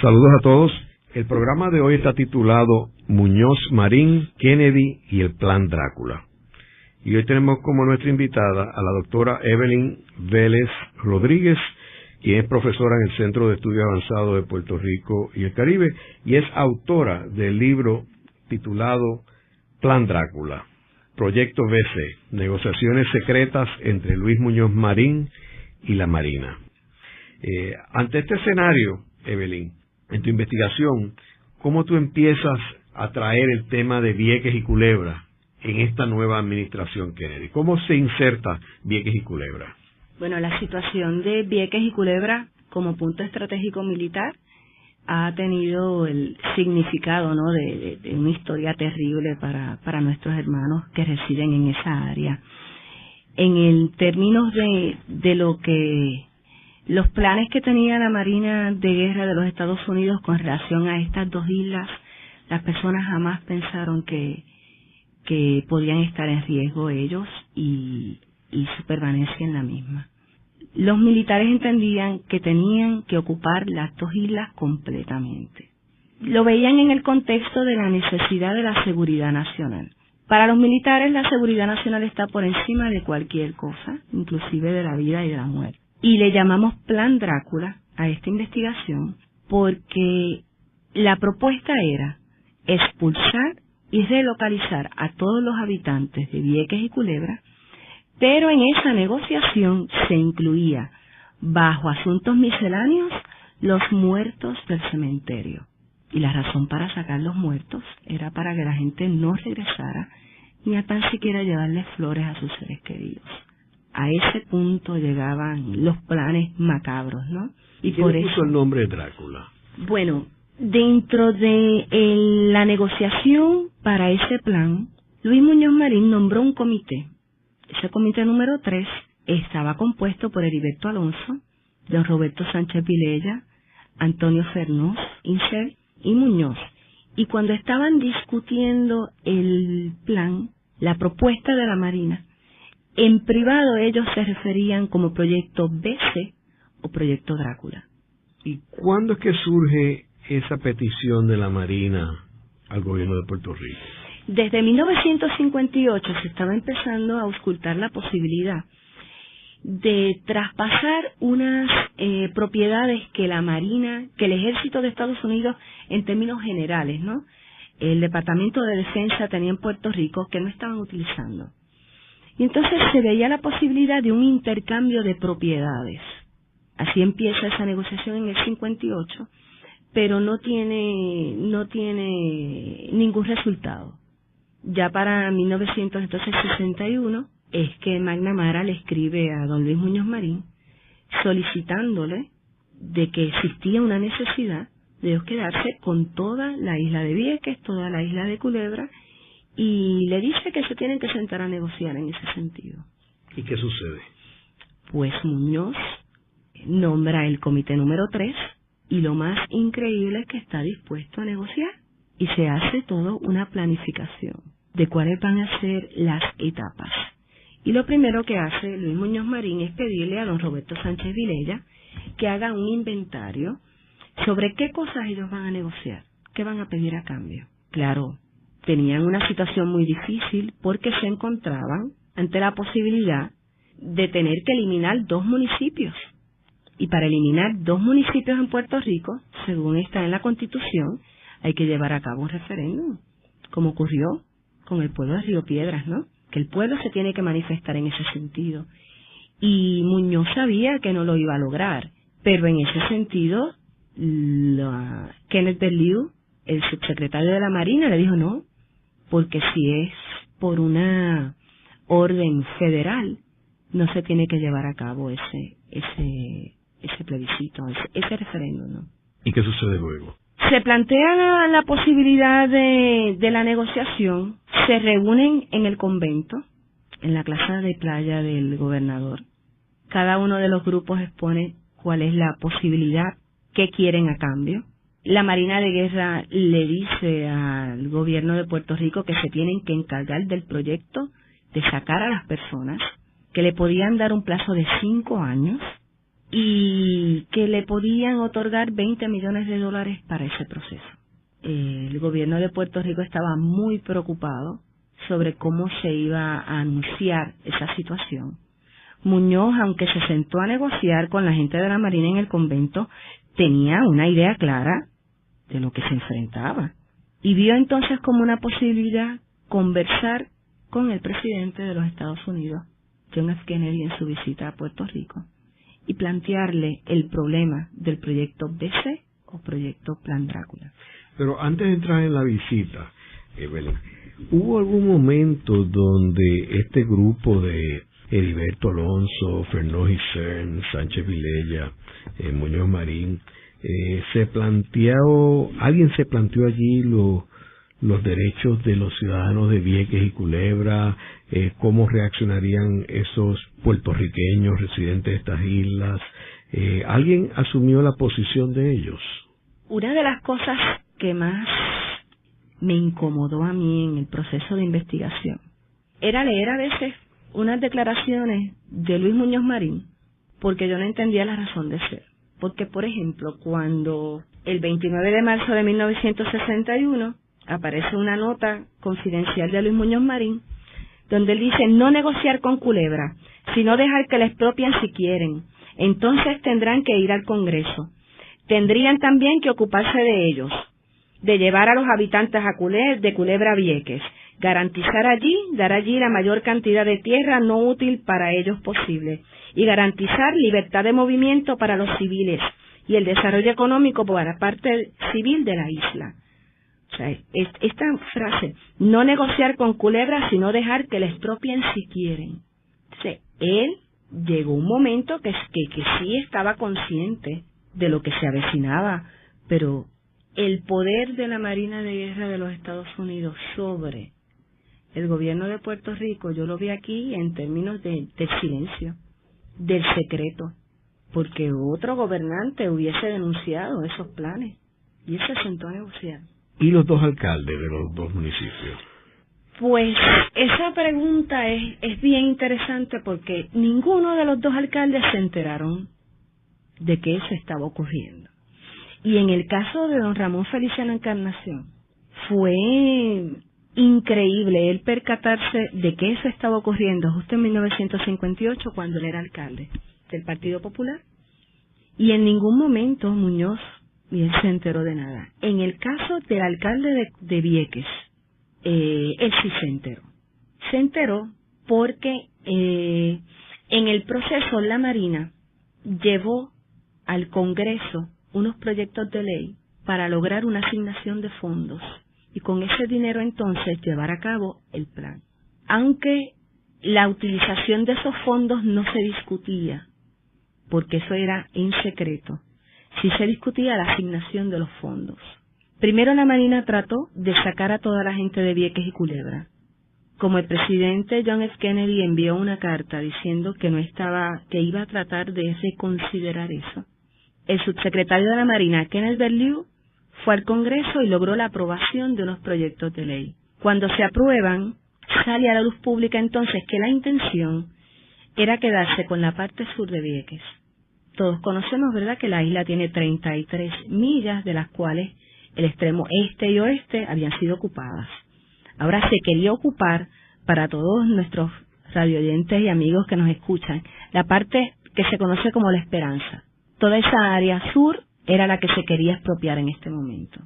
Saludos a todos. El programa de hoy está titulado Muñoz Marín, Kennedy y el Plan Drácula. Y hoy tenemos como nuestra invitada a la doctora Evelyn Vélez Rodríguez, quien es profesora en el Centro de Estudios Avanzados de Puerto Rico y el Caribe y es autora del libro titulado Plan Drácula, Proyecto BC, Negociaciones Secretas entre Luis Muñoz Marín y la Marina. Ante este escenario, Evelyn, en tu investigación, ¿cómo tú empiezas a traer el tema de Vieques y Culebra en esta nueva administración Kennedy? ¿Cómo se inserta Vieques y Culebra? Bueno, la situación de Vieques y Culebra como punto estratégico militar ha tenido el significado, ¿no?, de una historia terrible para nuestros hermanos que residen en esa área. En el términos de lo que los planes que tenía la Marina de Guerra de los Estados Unidos con relación a estas dos islas, las personas jamás pensaron que podían estar en riesgo ellos y su permanencia en la misma. Los militares entendían que tenían que ocupar las dos islas completamente. Lo veían en el contexto de la necesidad de la seguridad nacional. Para los militares la seguridad nacional está por encima de cualquier cosa, inclusive de la vida y de la muerte. Y le llamamos Plan Drácula a esta investigación porque la propuesta era expulsar y relocalizar a todos los habitantes de Vieques y Culebra, pero en esa negociación se incluía, bajo asuntos misceláneos, los muertos del cementerio. Y la razón para sacar los muertos era para que la gente no regresara ni a tan siquiera llevarles flores a sus seres queridos. A ese punto llegaban los planes macabros, ¿no? ¿Y por eso puso el nombre de Drácula? Bueno, dentro de la negociación para ese plan, Luis Muñoz Marín nombró un comité. Ese comité número 3 estaba compuesto por Heriberto Alonso, don Roberto Sánchez Vilella, Antonio Fernós Incel y Muñoz. Y cuando estaban discutiendo el plan, la propuesta de la Marina, en privado ellos se referían como Proyecto BC o Proyecto Drácula. ¿Y cuándo es que surge esa petición de la Marina al gobierno de Puerto Rico? Desde 1958 se estaba empezando a auscultar la posibilidad de traspasar unas propiedades que la Marina, que el Ejército de Estados Unidos, en términos generales, ¿no?, el Departamento de Defensa tenía en Puerto Rico, que no estaban utilizando. Y entonces se veía la posibilidad de un intercambio de propiedades. Así empieza esa negociación en el 58, pero no tiene ningún resultado. Ya para 1961 es que McNamara le escribe a don Luis Muñoz Marín solicitándole de que existía una necesidad de ellos quedarse con toda la isla de Vieques, toda la isla de Culebra, y le dice que se tienen que sentar a negociar en ese sentido. ¿Y qué sucede? Pues Muñoz nombra el comité número 3 y lo más increíble es que está dispuesto a negociar y se hace todo una planificación de cuáles van a ser las etapas. Y lo primero que hace Luis Muñoz Marín es pedirle a don Roberto Sánchez Vilella que haga un inventario sobre qué cosas ellos van a negociar, qué van a pedir a cambio. Claro, tenían una situación muy difícil porque se encontraban ante la posibilidad de tener que eliminar 2 municipios. Y para eliminar 2 municipios en Puerto Rico, según está en la Constitución, hay que llevar a cabo un referéndum, como ocurrió con el pueblo de Río Piedras, ¿no?, que el pueblo se tiene que manifestar en ese sentido. Y Muñoz sabía que no lo iba a lograr, pero en ese sentido, Kenneth Berliu, el subsecretario de la Marina, le dijo no, porque si es por una orden federal, no se tiene que llevar a cabo ese plebiscito, ese referéndum, ¿no? ¿Y qué sucede luego? Se plantea la posibilidad de la negociación, se reúnen en el convento, en la plaza de playa del gobernador. Cada uno de los grupos expone cuál es la posibilidad que quieren a cambio. La Marina de Guerra le dice al gobierno de Puerto Rico que se tienen que encargar del proyecto de sacar a las personas, que le podían dar un plazo de 5 años y que le podían otorgar $20 millones para ese proceso. El gobierno de Puerto Rico estaba muy preocupado sobre cómo se iba a anunciar esa situación. Muñoz, aunque se sentó a negociar con la gente de la Marina en el convento, tenía una idea clara de lo que se enfrentaba y vio entonces como una posibilidad conversar con el presidente de los Estados Unidos, John F. Kennedy, en su visita a Puerto Rico, y plantearle el problema del proyecto BC o proyecto Plan Drácula. Pero antes de entrar en la visita, Evelyn, ¿hubo algún momento donde este grupo de Heriberto Alonso, Fernández Cern, Sánchez Vilella, Muñoz Marín, alguien se planteó allí los derechos de los ciudadanos de Vieques y Culebra, cómo reaccionarían esos puertorriqueños residentes de estas islas? ¿Alguien asumió la posición de ellos? Una de las cosas que más me incomodó a mí en el proceso de investigación era leer a veces unas declaraciones de Luis Muñoz Marín, porque yo no entendía la razón de ser. Porque, por ejemplo, cuando el 29 de marzo de 1961 aparece una nota confidencial de Luis Muñoz Marín, donde él dice: no negociar con Culebra, sino dejar que la expropien si quieren. Entonces tendrán que ir al Congreso. Tendrían también que ocuparse de ellos, de llevar a los habitantes de Culebra a Vieques, dar allí la mayor cantidad de tierra no útil para ellos posible, y garantizar libertad de movimiento para los civiles y el desarrollo económico para la parte civil de la isla. O sea, esta frase, no negociar con Culebra, sino dejar que la expropien si quieren. Entonces, él llegó un momento que sí estaba consciente de lo que se avecinaba, pero el poder de la Marina de Guerra de los Estados Unidos sobre el gobierno de Puerto Rico, yo lo vi aquí en términos del silencio, del secreto, porque otro gobernante hubiese denunciado esos planes y él se sentó a negociar. ¿Y los dos alcaldes de los dos municipios? Pues esa pregunta es bien interesante porque ninguno de los dos alcaldes se enteraron de que eso estaba ocurriendo. Y en el caso de don Ramón Feliciano Encarnación, fue increíble el percatarse de que eso estaba ocurriendo justo en 1958, cuando él era alcalde del Partido Popular. Y en ningún momento Muñoz y él se enteró de nada. En el caso del alcalde de Vieques, él sí se enteró. Se enteró porque en el proceso la Marina llevó al Congreso unos proyectos de ley para lograr una asignación de fondos y con ese dinero entonces llevar a cabo el plan. Aunque la utilización de esos fondos no se discutía, porque eso era en secreto, sí se discutía la asignación de los fondos. Primero la Marina trató de sacar a toda la gente de Vieques y Culebra. Como el presidente John F. Kennedy envió una carta diciendo que iba a tratar de reconsiderar eso, el subsecretario de la Marina, Kenneth Berlew, fue al Congreso y logró la aprobación de unos proyectos de ley. Cuando se aprueban, sale a la luz pública entonces que la intención era quedarse con la parte sur de Vieques. Todos conocemos, ¿verdad?, que la isla tiene 33 millas, de las cuales el extremo este y oeste habían sido ocupadas. Ahora se quería ocupar, para todos nuestros radioyentes y amigos que nos escuchan, la parte que se conoce como La Esperanza. Toda esa área sur era la que se quería expropiar en este momento.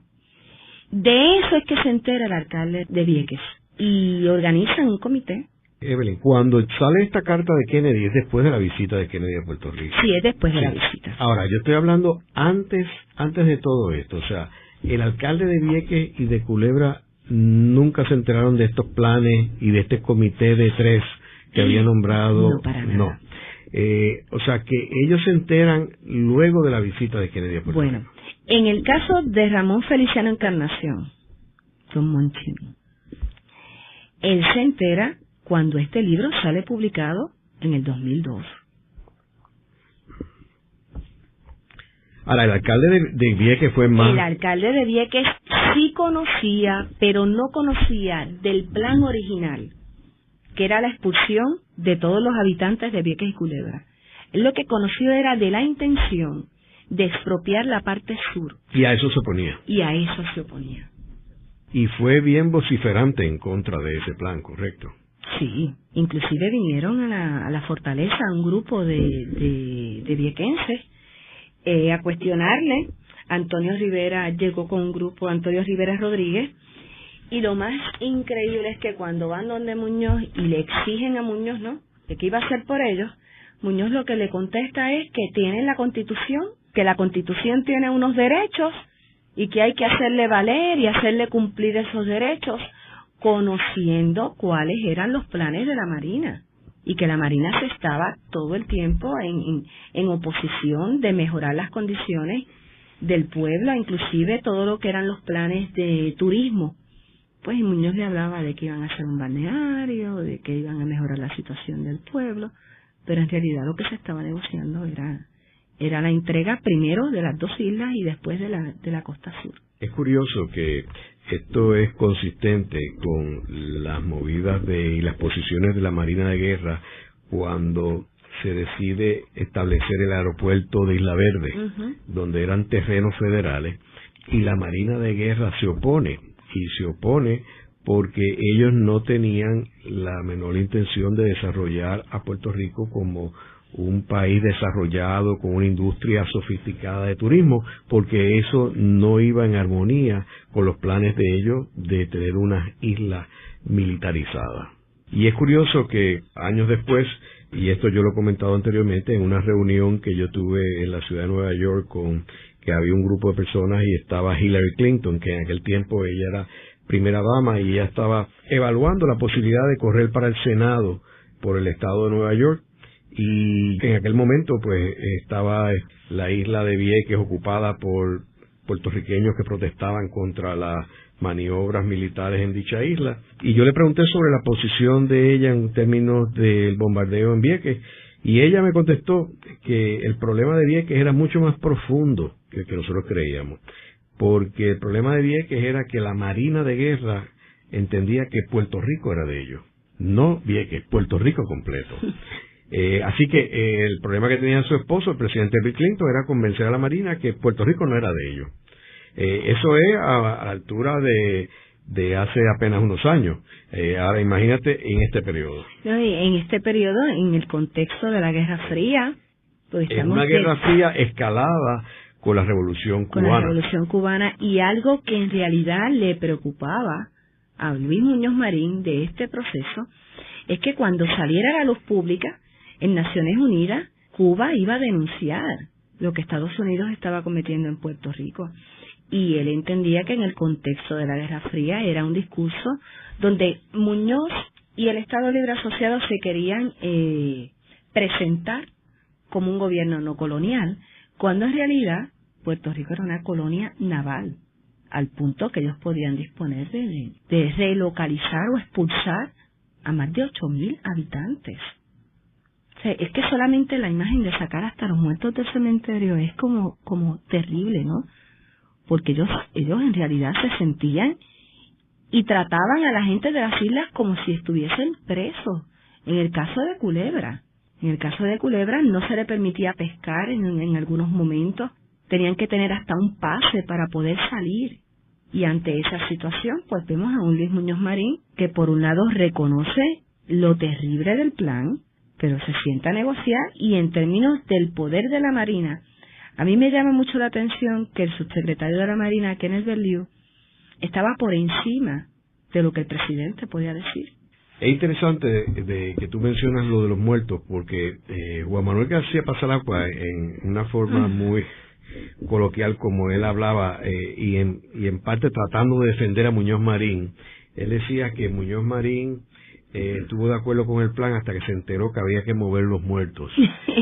De eso es que se entera el alcalde de Vieques y organizan un comité. Evelyn, cuando sale esta carta de Kennedy, ¿es después de la visita de Kennedy a Puerto Rico? Sí, es después de la visita. Ahora, yo estoy hablando antes de todo esto. O sea, el alcalde de Vieques y de Culebra nunca se enteraron de estos planes y de este comité de 3 que había nombrado. No, para nada. No. O sea, que ellos se enteran luego de la visita de Kennedy a Puerto Rico. Bueno, en el caso de Ramón Feliciano Encarnación, don Monchín, él se entera cuando este libro sale publicado en el 2002. Ahora, el alcalde de Vieques fue más... El alcalde de Vieques sí conocía, pero no conocía del plan original, que era la expulsión de todos los habitantes de Vieques y Culebra. Él lo que conoció era de la intención de expropiar la parte sur. Y a eso se oponía. Y a eso se oponía. Y fue bien vociferante en contra de ese plan, ¿correcto? Sí, inclusive vinieron a la fortaleza un grupo de viequenses a cuestionarle. Antonio Rivera llegó con un grupo, Antonio Rivera Rodríguez, y lo más increíble es que cuando van donde Muñoz y le exigen a Muñoz, ¿no?, de qué iba a hacer por ellos, Muñoz lo que le contesta es que tienen la Constitución, que la Constitución tiene unos derechos y que hay que hacerle valer y hacerle cumplir esos derechos, conociendo cuáles eran los planes de la Marina, y que la Marina se estaba todo el tiempo en oposición de mejorar las condiciones del pueblo, inclusive todo lo que eran los planes de turismo. Pues Muñoz le hablaba de que iban a hacer un balneario, de que iban a mejorar la situación del pueblo, pero en realidad lo que se estaba negociando era la entrega primero de las 2 islas y después de la costa sur. Es curioso que esto es consistente con las movidas y las posiciones de la Marina de Guerra cuando se decide establecer el aeropuerto de Isla Verde, donde eran terrenos federales, y la Marina de Guerra se opone porque ellos no tenían la menor intención de desarrollar a Puerto Rico como un país desarrollado con una industria sofisticada de turismo, porque eso no iba en armonía con los planes de ellos de tener unas islas militarizadas. Y es curioso que años después, y esto yo lo he comentado anteriormente, en una reunión que yo tuve en la ciudad de Nueva York que había un grupo de personas y estaba Hillary Clinton, que en aquel tiempo ella era primera dama y ella estaba evaluando la posibilidad de correr para el Senado por el estado de Nueva York, y en aquel momento pues estaba la isla de Vieques ocupada por puertorriqueños que protestaban contra las maniobras militares en dicha isla, y yo le pregunté sobre la posición de ella en términos del bombardeo en Vieques, y ella me contestó que el problema de Vieques era mucho más profundo que nosotros creíamos, porque el problema de Vieques era que la Marina de Guerra entendía que Puerto Rico era de ellos, no Vieques, Puerto Rico completo. Así que el problema que tenía su esposo, el presidente Bill Clinton, era convencer a la Marina que Puerto Rico no era de ellos. Eso es a la altura de hace apenas unos años. Ahora imagínate en este periodo. No, y en este periodo, en el contexto de la Guerra Fría, pues es una Guerra Fría escalada con la Revolución Cubana. Con la Revolución Cubana, y algo que en realidad le preocupaba a Luis Muñoz Marín de este proceso es que cuando saliera a la luz pública en Naciones Unidas, Cuba iba a denunciar lo que Estados Unidos estaba cometiendo en Puerto Rico. Y él entendía que en el contexto de la Guerra Fría era un discurso donde Muñoz y el Estado Libre Asociado se querían presentar como un gobierno no colonial, cuando en realidad Puerto Rico era una colonia naval, al punto que ellos podían disponer de relocalizar o expulsar a más de 8,000 habitantes. O sea, es que solamente la imagen de sacar hasta los muertos del cementerio es como terrible, ¿no? Porque ellos en realidad se sentían y trataban a la gente de las islas como si estuviesen presos. En el caso de Culebra no se le permitía pescar en algunos momentos, tenían que tener hasta un pase para poder salir. Y ante esa situación, pues vemos a un Luis Muñoz Marín que por un lado reconoce lo terrible del plan, pero se sienta a negociar, y en términos del poder de la Marina, a mí me llama mucho la atención que el subsecretario de la Marina, Kenneth Berliu, estaba por encima de lo que el presidente podía decir. Es interesante de que tú mencionas lo de los muertos, porque Juan Manuel García Pasalacua, en una forma muy coloquial como él hablaba, y en parte tratando de defender a Muñoz Marín, él decía que Muñoz Marín estuvo de acuerdo con el plan hasta que se enteró que había que mover los muertos,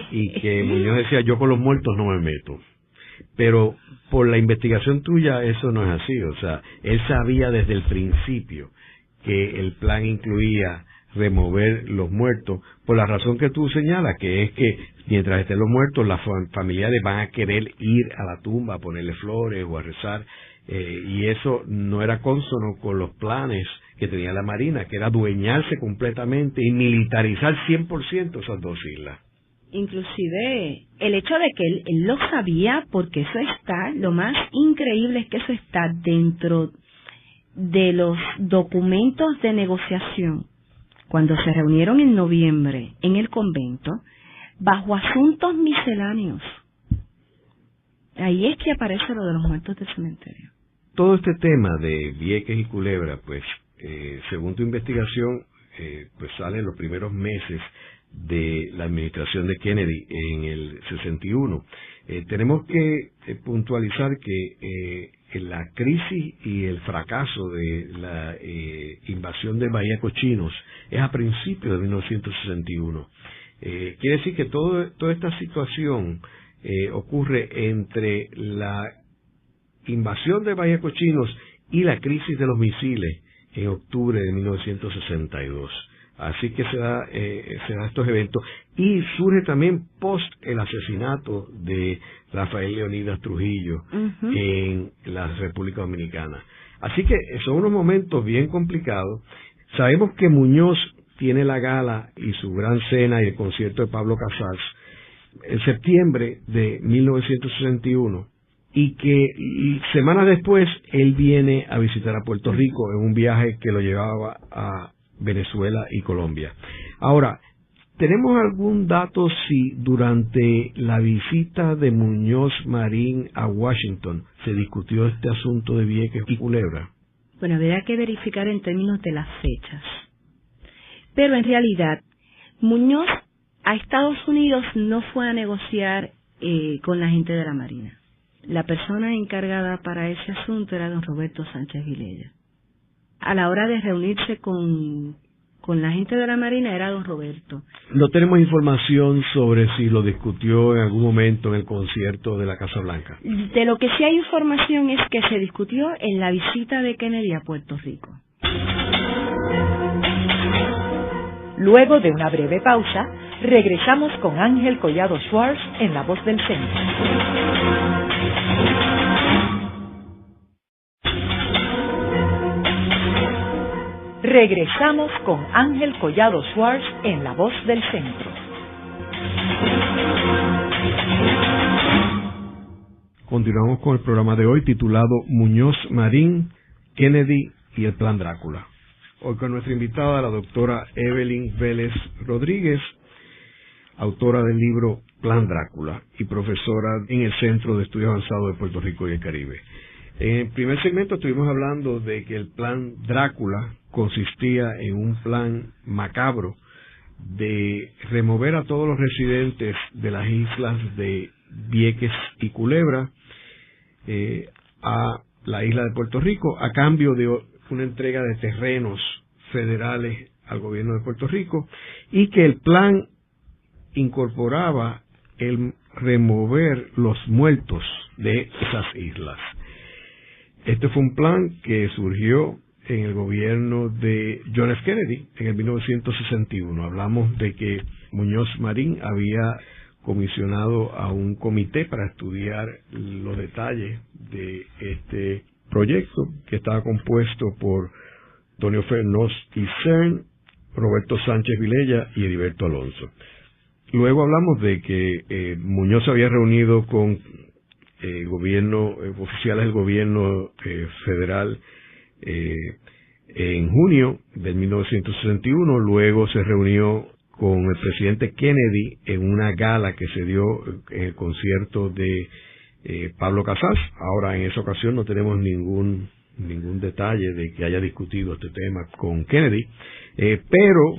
y que Muñoz decía, yo con los muertos no me meto. Pero por la investigación tuya eso no es así, o sea, él sabía desde el principio que el plan incluía remover los muertos, por la razón que tú señalas, que es que mientras estén los muertos, las familiares van a querer ir a la tumba a ponerle flores o a rezar, y eso no era cónsono con los planes que tenía la Marina, que era adueñarse completamente y militarizar 100% esas 2 islas. Inclusive el hecho de que él lo sabía, porque eso está, lo más increíble es que eso está dentro de los documentos de negociación cuando se reunieron en noviembre en el convento bajo asuntos misceláneos. Ahí es que aparece lo de los muertos del cementerio. Todo este tema de Vieques y Culebra, pues, según tu investigación, pues sale en los primeros meses de la administración de Kennedy en el 61. Tenemos que puntualizar que la crisis y el fracaso de la invasión de Bahía Cochinos es a principios de 1961. Quiere decir que toda esta situación ocurre entre la invasión de Bahía Cochinos y la crisis de los misiles en octubre de 1962. Así que se da estos eventos, y surge también post el asesinato de Rafael Leonidas Trujillo en la República Dominicana. Así que son unos momentos bien complicados. Sabemos que Muñoz tiene la gala y su gran cena y el concierto de Pablo Casals en septiembre de 1961, y que semanas después él viene a visitar a Puerto Rico en un viaje que lo llevaba a Venezuela y Colombia. Ahora, ¿tenemos algún dato si durante la visita de Muñoz Marín a Washington se discutió este asunto de Vieques y Culebra? Bueno, habría que verificar en términos de las fechas. Pero en realidad, Muñoz a Estados Unidos no fue a negociar con la gente de la Marina. La persona encargada para ese asunto era don Roberto Sánchez Vilella. A la hora de reunirse con la gente de la Marina era don Roberto. No tenemos información sobre si lo discutió en algún momento en el concierto de la Casa Blanca. De lo que sí hay información es que se discutió en la visita de Kennedy a Puerto Rico. Luego de una breve pausa, regresamos con Ángel Collado Schwartz en La Voz del Centro. Regresamos con Ángel Collado Schwartz en La Voz del Centro. Continuamos con el programa de hoy titulado Muñoz Marín, Kennedy y el Plan Drácula. Hoy con nuestra invitada, la doctora Evelyn Vélez Rodríguez, autora del libro Plan Drácula y profesora en el Centro de Estudios Avanzados de Puerto Rico y el Caribe. En el primer segmento estuvimos hablando de que el Plan Drácula consistía en un plan macabro de remover a todos los residentes de las islas de Vieques y Culebra a la isla de Puerto Rico a cambio de una entrega de terrenos federales al gobierno de Puerto Rico, y que el plan incorporaba el remover los muertos de esas islas. Este fue un plan que surgió en el gobierno de John F. Kennedy en el 1961. Hablamos de que Muñoz Marín había comisionado a un comité para estudiar los detalles de este proyecto, que estaba compuesto por Antonio Fernós y Cern, Roberto Sánchez Vilella y Heriberto Alonso. Luego hablamos de que Muñoz había reunido con oficiales del gobierno federal en junio de 1961. Luego se reunió con el presidente Kennedy en una gala que se dio en el concierto de Pablo Casals. Ahora, en esa ocasión no tenemos ningún detalle de que haya discutido este tema con Kennedy, pero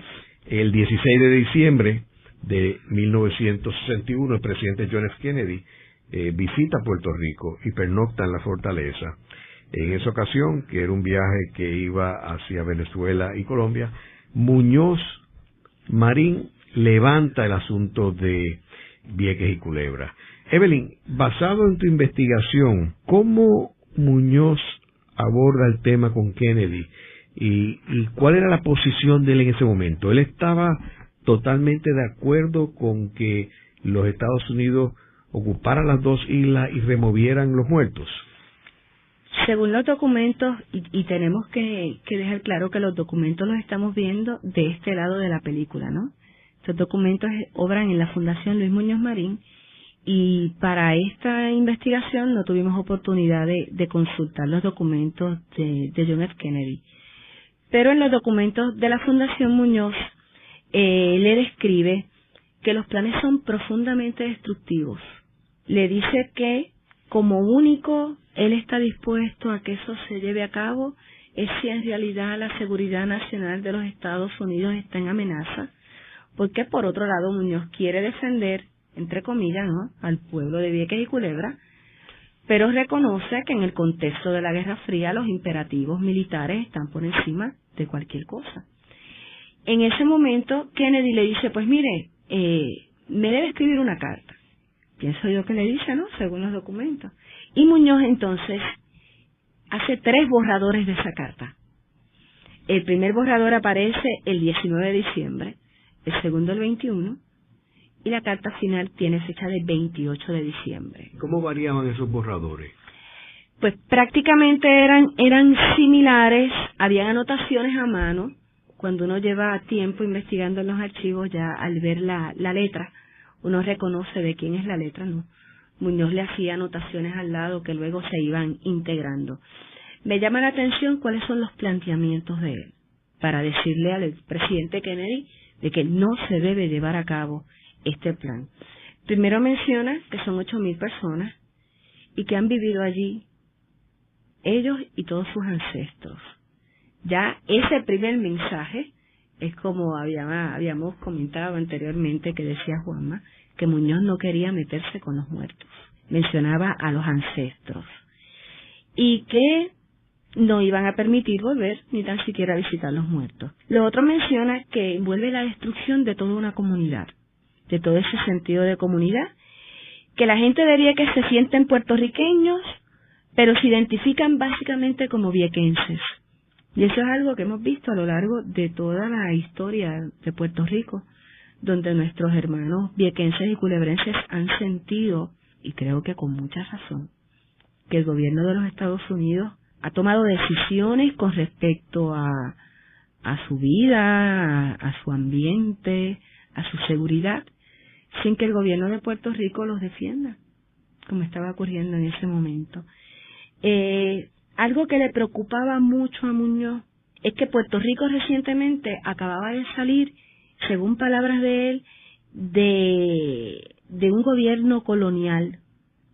el 16 de diciembre de 1961 el presidente John F. Kennedy visita Puerto Rico y pernocta en la fortaleza. En esa ocasión, que era un viaje que iba hacia Venezuela y Colombia, Muñoz Marín levanta el asunto de Vieques y Culebra. Evelyn, basado en tu investigación, ¿cómo Muñoz aborda el tema con Kennedy y cuál era la posición de él en ese momento? ¿Él estaba totalmente de acuerdo con que los Estados Unidos ocuparan las dos islas y removieran los muertos? Según los documentos, y tenemos que dejar claro que los documentos los estamos viendo de este lado de la película, ¿no? Estos documentos obran en la Fundación Luis Muñoz Marín, y para esta investigación no tuvimos oportunidad de consultar los documentos de John F. Kennedy. Pero en los documentos de la Fundación Muñoz, le describe que los planes son profundamente destructivos. Le dice que como único él está dispuesto a que eso se lleve a cabo es si en realidad la seguridad nacional de los Estados Unidos está en amenaza, porque por otro lado Muñoz quiere defender, entre comillas, ¿no?, al pueblo de Vieques y Culebra, pero reconoce que en el contexto de la Guerra Fría los imperativos militares están por encima de cualquier cosa. En ese momento Kennedy le dice, pues mire, me debe escribir una carta. Pienso yo que le dice, ¿no?, según los documentos. Y Muñoz entonces hace 3 borradores de esa carta. El primer borrador aparece el 19 de diciembre, el segundo el 21, y la carta final tiene fecha de 28 de diciembre. ¿Cómo variaban esos borradores? Pues prácticamente eran similares, habían anotaciones a mano. Cuando uno lleva tiempo investigando en los archivos, ya al ver la letra, uno reconoce de quién es la letra, ¿no? Muñoz le hacía anotaciones al lado que luego se iban integrando. Me llama la atención cuáles son los planteamientos de él, para decirle al presidente Kennedy de que no se debe llevar a cabo este plan. Primero menciona que son 8,000 personas y que han vivido allí ellos y todos sus ancestros. Ya ese primer mensaje es como habíamos comentado anteriormente, que decía Juanma, que Muñoz no quería meterse con los muertos. Mencionaba a los ancestros y que no iban a permitir volver ni tan siquiera visitar los muertos. Lo otro menciona que envuelve la destrucción de toda una comunidad, de todo ese sentido de comunidad, que la gente diría que se sienten puertorriqueños, pero se identifican básicamente como viequenses. Y eso es algo que hemos visto a lo largo de toda la historia de Puerto Rico, donde nuestros hermanos viequenses y culebrenses han sentido, y creo que con mucha razón, que el gobierno de los Estados Unidos ha tomado decisiones con respecto a su vida, a su ambiente, a su seguridad, sin que el gobierno de Puerto Rico los defienda, como estaba ocurriendo en ese momento. Algo que le preocupaba mucho a Muñoz es que Puerto Rico recientemente acababa de salir, según palabras de él, de un gobierno colonial,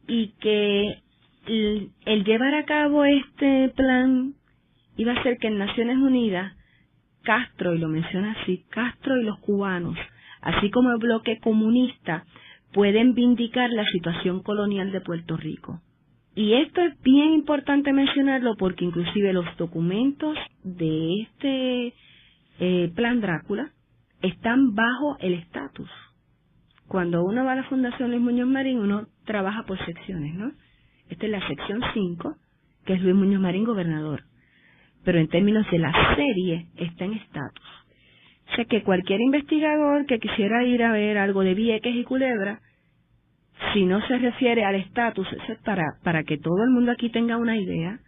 y que el llevar a cabo este plan iba a hacer que en Naciones Unidas Castro, y lo menciona así, Castro y los cubanos, así como el bloque comunista, pueden vindicar la situación colonial de Puerto Rico. Y esto es bien importante mencionarlo porque inclusive los documentos de este Plan Drácula están bajo el estatus. Cuando uno va a la Fundación Luis Muñoz Marín, uno trabaja por secciones, ¿no? Esta es la sección 5, que es Luis Muñoz Marín, gobernador. Pero en términos de la serie, está en estatus. O sea que cualquier investigador que quisiera ir a ver algo de Vieques y Culebra, si no se refiere al estatus, eso es para que todo el mundo aquí tenga una idea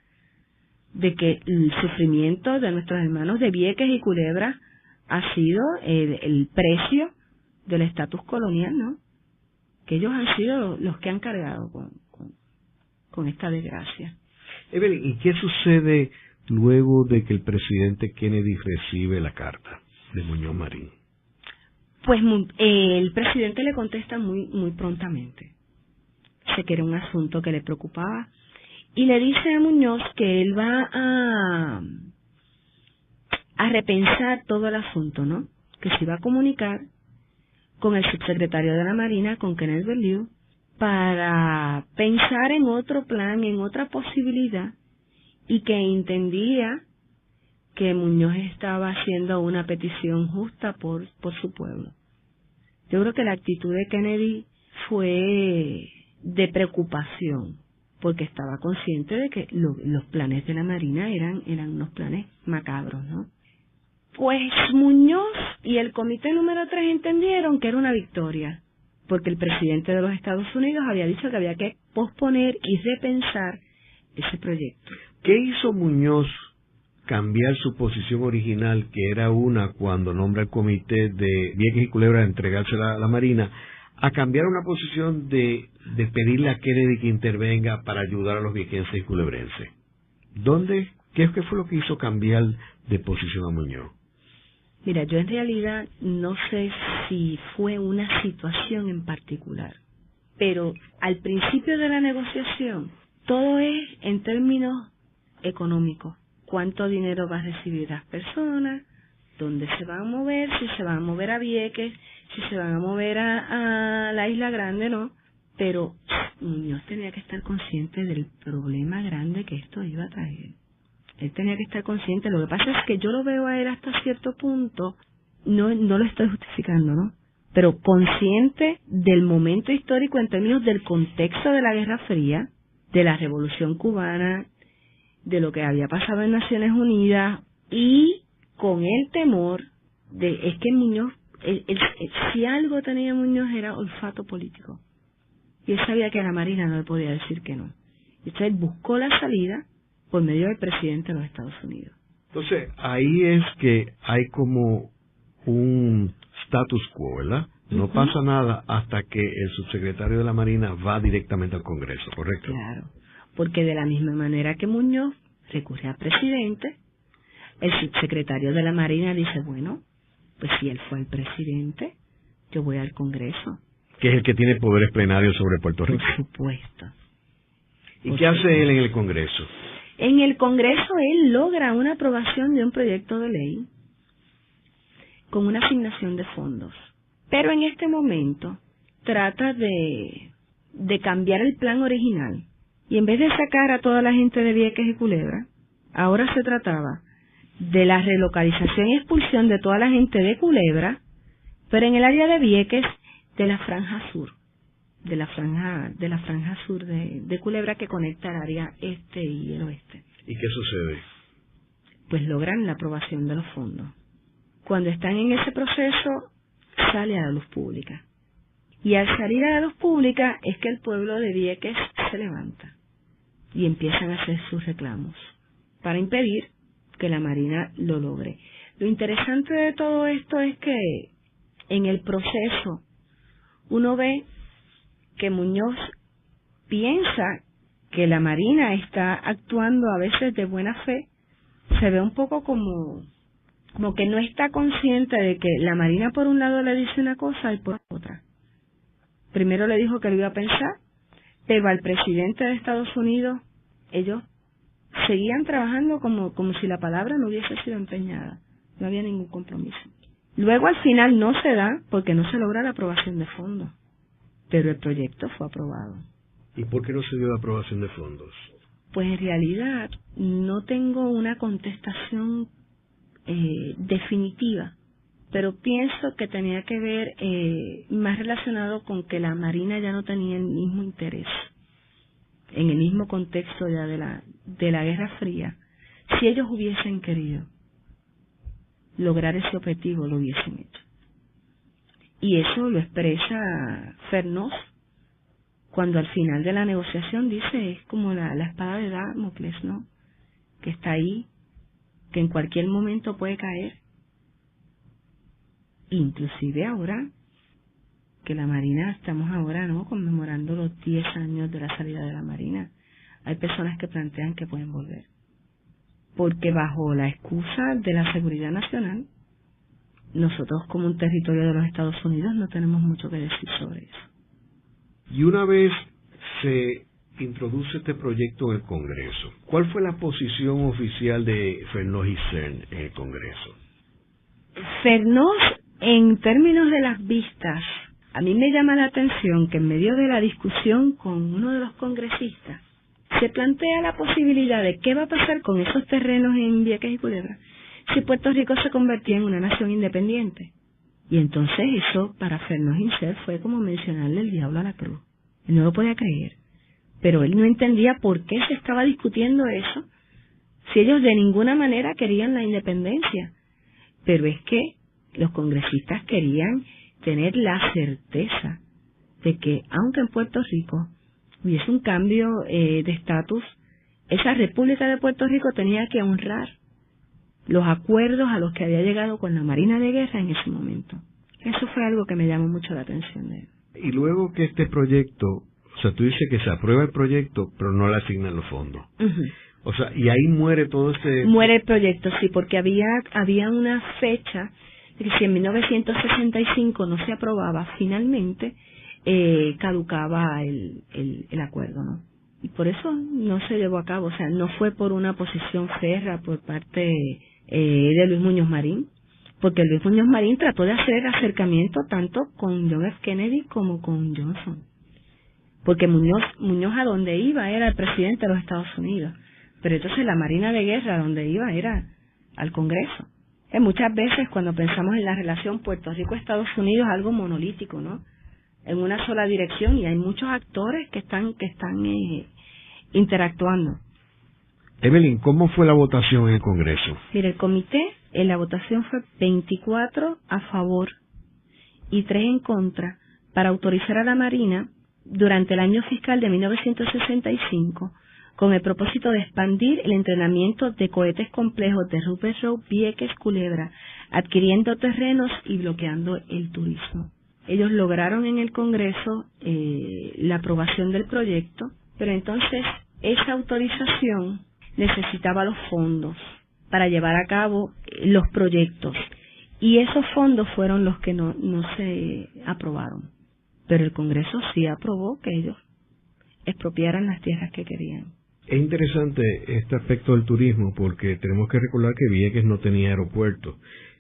de que el sufrimiento de nuestros hermanos de Vieques y Culebra ha sido el precio del estatus colonial, ¿no? Que ellos han sido los que han cargado con esta desgracia. Evelyn, ¿y qué sucede luego de que el presidente Kennedy recibe la carta de Muñoz Marín? Pues el presidente le contesta muy prontamente. Sé que era un asunto que le preocupaba y le dice a Muñoz que él va a repensar todo el asunto, ¿no? Que se va a comunicar con el subsecretario de la Marina, con Kenneth Berlioz, para pensar en otro plan, en otra posibilidad, y que entendía que Muñoz estaba haciendo una petición justa por su pueblo. Yo creo que la actitud de Kennedy fue de preocupación, porque estaba consciente de que los planes de la Marina eran unos planes macabros, ¿no? Pues Muñoz y el comité número 3 entendieron que era una victoria, porque el presidente de los Estados Unidos había dicho que había que posponer y repensar ese proyecto. ¿Qué hizo Muñoz cambiar su posición original, que era una cuando nombra el comité de Vieques y Culebra de entregársela a la Marina, a cambiar una posición de pedirle a Kennedy que intervenga para ayudar a los viequenses y culebrenses. ¿Qué fue lo que hizo cambiar de posición a Muñoz? Mira, yo en realidad no sé si fue una situación en particular, pero al principio de la negociación todo es en términos económicos. ¿Cuánto dinero va a recibir las personas? ¿Dónde se van a mover? Si se van a mover a Vieques, si se van a mover a la Isla Grande, ¿no? Pero Muñoz tenía que estar consciente del problema grande que esto iba a traer. Él tenía que estar consciente. Lo que pasa es que yo lo veo a él hasta cierto punto, no lo estoy justificando, ¿no? Pero consciente del momento histórico en términos del contexto de la Guerra Fría, de la Revolución Cubana, de lo que había pasado en Naciones Unidas, y con el temor es que Muñoz, si algo tenía Muñoz era olfato político. Y él sabía que a la Marina no le podía decir que no. Entonces él buscó la salida por medio del presidente de los Estados Unidos. Entonces, ahí es que hay como un status quo, ¿verdad? No pasa nada hasta que el subsecretario de la Marina va directamente al Congreso, ¿correcto? Claro, porque de la misma manera que Muñoz recurre al presidente, el subsecretario de la Marina dice, bueno, pues si él fue el presidente, yo voy al Congreso. Que es el que tiene poderes plenarios sobre Puerto Rico. Por supuesto. ¿Y qué hace él en el Congreso? En el Congreso él logra una aprobación de un proyecto de ley con una asignación de fondos. Pero en este momento trata de cambiar el plan original. Y en vez de sacar a toda la gente de Vieques y Culebra, ahora se trataba de la relocalización y expulsión de toda la gente de Culebra, pero en el área de Vieques de la franja sur, de la franja sur de Culebra, que conecta el área este y el oeste. ¿Y qué sucede? Pues logran la aprobación de los fondos. Cuando están en ese proceso, sale a la luz pública. Y al salir a la luz pública es que el pueblo de Vieques se levanta y empiezan a hacer sus reclamos para impedir que la Marina lo logre. Lo interesante de todo esto es que en el proceso uno ve que Muñoz piensa que la Marina está actuando a veces de buena fe. Se ve un poco como que no está consciente de que la Marina por un lado le dice una cosa y por otra. Primero le dijo que lo iba a pensar, pero al presidente de Estados Unidos ellos seguían trabajando como si la palabra no hubiese sido empeñada. No había ningún compromiso. Luego al final no se da porque no se logra la aprobación de fondos, pero el proyecto fue aprobado. ¿Y por qué no se dio la aprobación de fondos? Pues en realidad no tengo una contestación definitiva, pero pienso que tenía que ver más relacionado con que la Marina ya no tenía el mismo interés en el mismo contexto ya de la Guerra Fría. Si ellos hubiesen querido lograr ese objetivo, lo hubiesen hecho. Y eso lo expresa Fernández cuando al final de la negociación dice, es como la espada de Damocles, ¿no? Que está ahí, que en cualquier momento puede caer. Inclusive ahora que la Marina, estamos ahora, ¿no?, conmemorando los 10 años de la salida de la Marina. Hay personas que plantean que pueden volver, porque bajo la excusa de la seguridad nacional, nosotros como un territorio de los Estados Unidos no tenemos mucho que decir sobre eso. Y una vez se introduce este proyecto en el Congreso, ¿cuál fue la posición oficial de Fernández y Cern en el Congreso? Fernández, en términos de las vistas, a mí me llama la atención que en medio de la discusión con uno de los congresistas se plantea la posibilidad de qué va a pasar con esos terrenos en Vieques y Culebra si Puerto Rico se convertía en una nación independiente. Y entonces eso para Fernández y Cern fue como mencionarle el diablo a la cruz. Él no lo podía creer, pero él no entendía por qué se estaba discutiendo eso si ellos de ninguna manera querían la independencia. Pero es que los congresistas querían tener la certeza de que aunque en Puerto Rico hubiese un cambio de estatus, esa República de Puerto Rico tenía que honrar los acuerdos a los que había llegado con la Marina de Guerra en ese momento. Eso fue algo que me llamó mucho la atención de él. Y luego que este proyecto, o sea, tú dices que se aprueba el proyecto, pero no le asignan los fondos. Uh-huh. O sea, y ahí muere todo ese... Muere el proyecto, sí, porque había una fecha de que si en 1965 no se aprobaba, finalmente caducaba el acuerdo, ¿no? Y por eso no se llevó a cabo, o sea, no fue por una posición férrea por parte de Luis Muñoz Marín, porque Luis Muñoz Marín trató de hacer acercamiento tanto con John F. Kennedy como con Johnson, porque Muñoz a donde iba era el presidente de los Estados Unidos, pero entonces la Marina de Guerra a donde iba era al Congreso. Muchas veces cuando pensamos en la relación Puerto Rico-Estados Unidos, algo monolítico, ¿no? En una sola dirección, y hay muchos actores que están interactuando. Evelyn, ¿cómo fue la votación en el Congreso? Mire, el comité, en la votación fue 24 a favor y 3 en contra para autorizar a la Marina durante el año fiscal de 1965 con el propósito de expandir el entrenamiento de cohetes complejos de Rupert Road, Vieques, Culebra, adquiriendo terrenos y bloqueando el turismo. Ellos lograron en el Congreso la aprobación del proyecto, pero entonces esa autorización necesitaba los fondos para llevar a cabo los proyectos, y esos fondos fueron los que no se aprobaron. Pero el Congreso sí aprobó que ellos expropiaran las tierras que querían. Es interesante este aspecto del turismo porque tenemos que recordar que Vieques no tenía aeropuerto.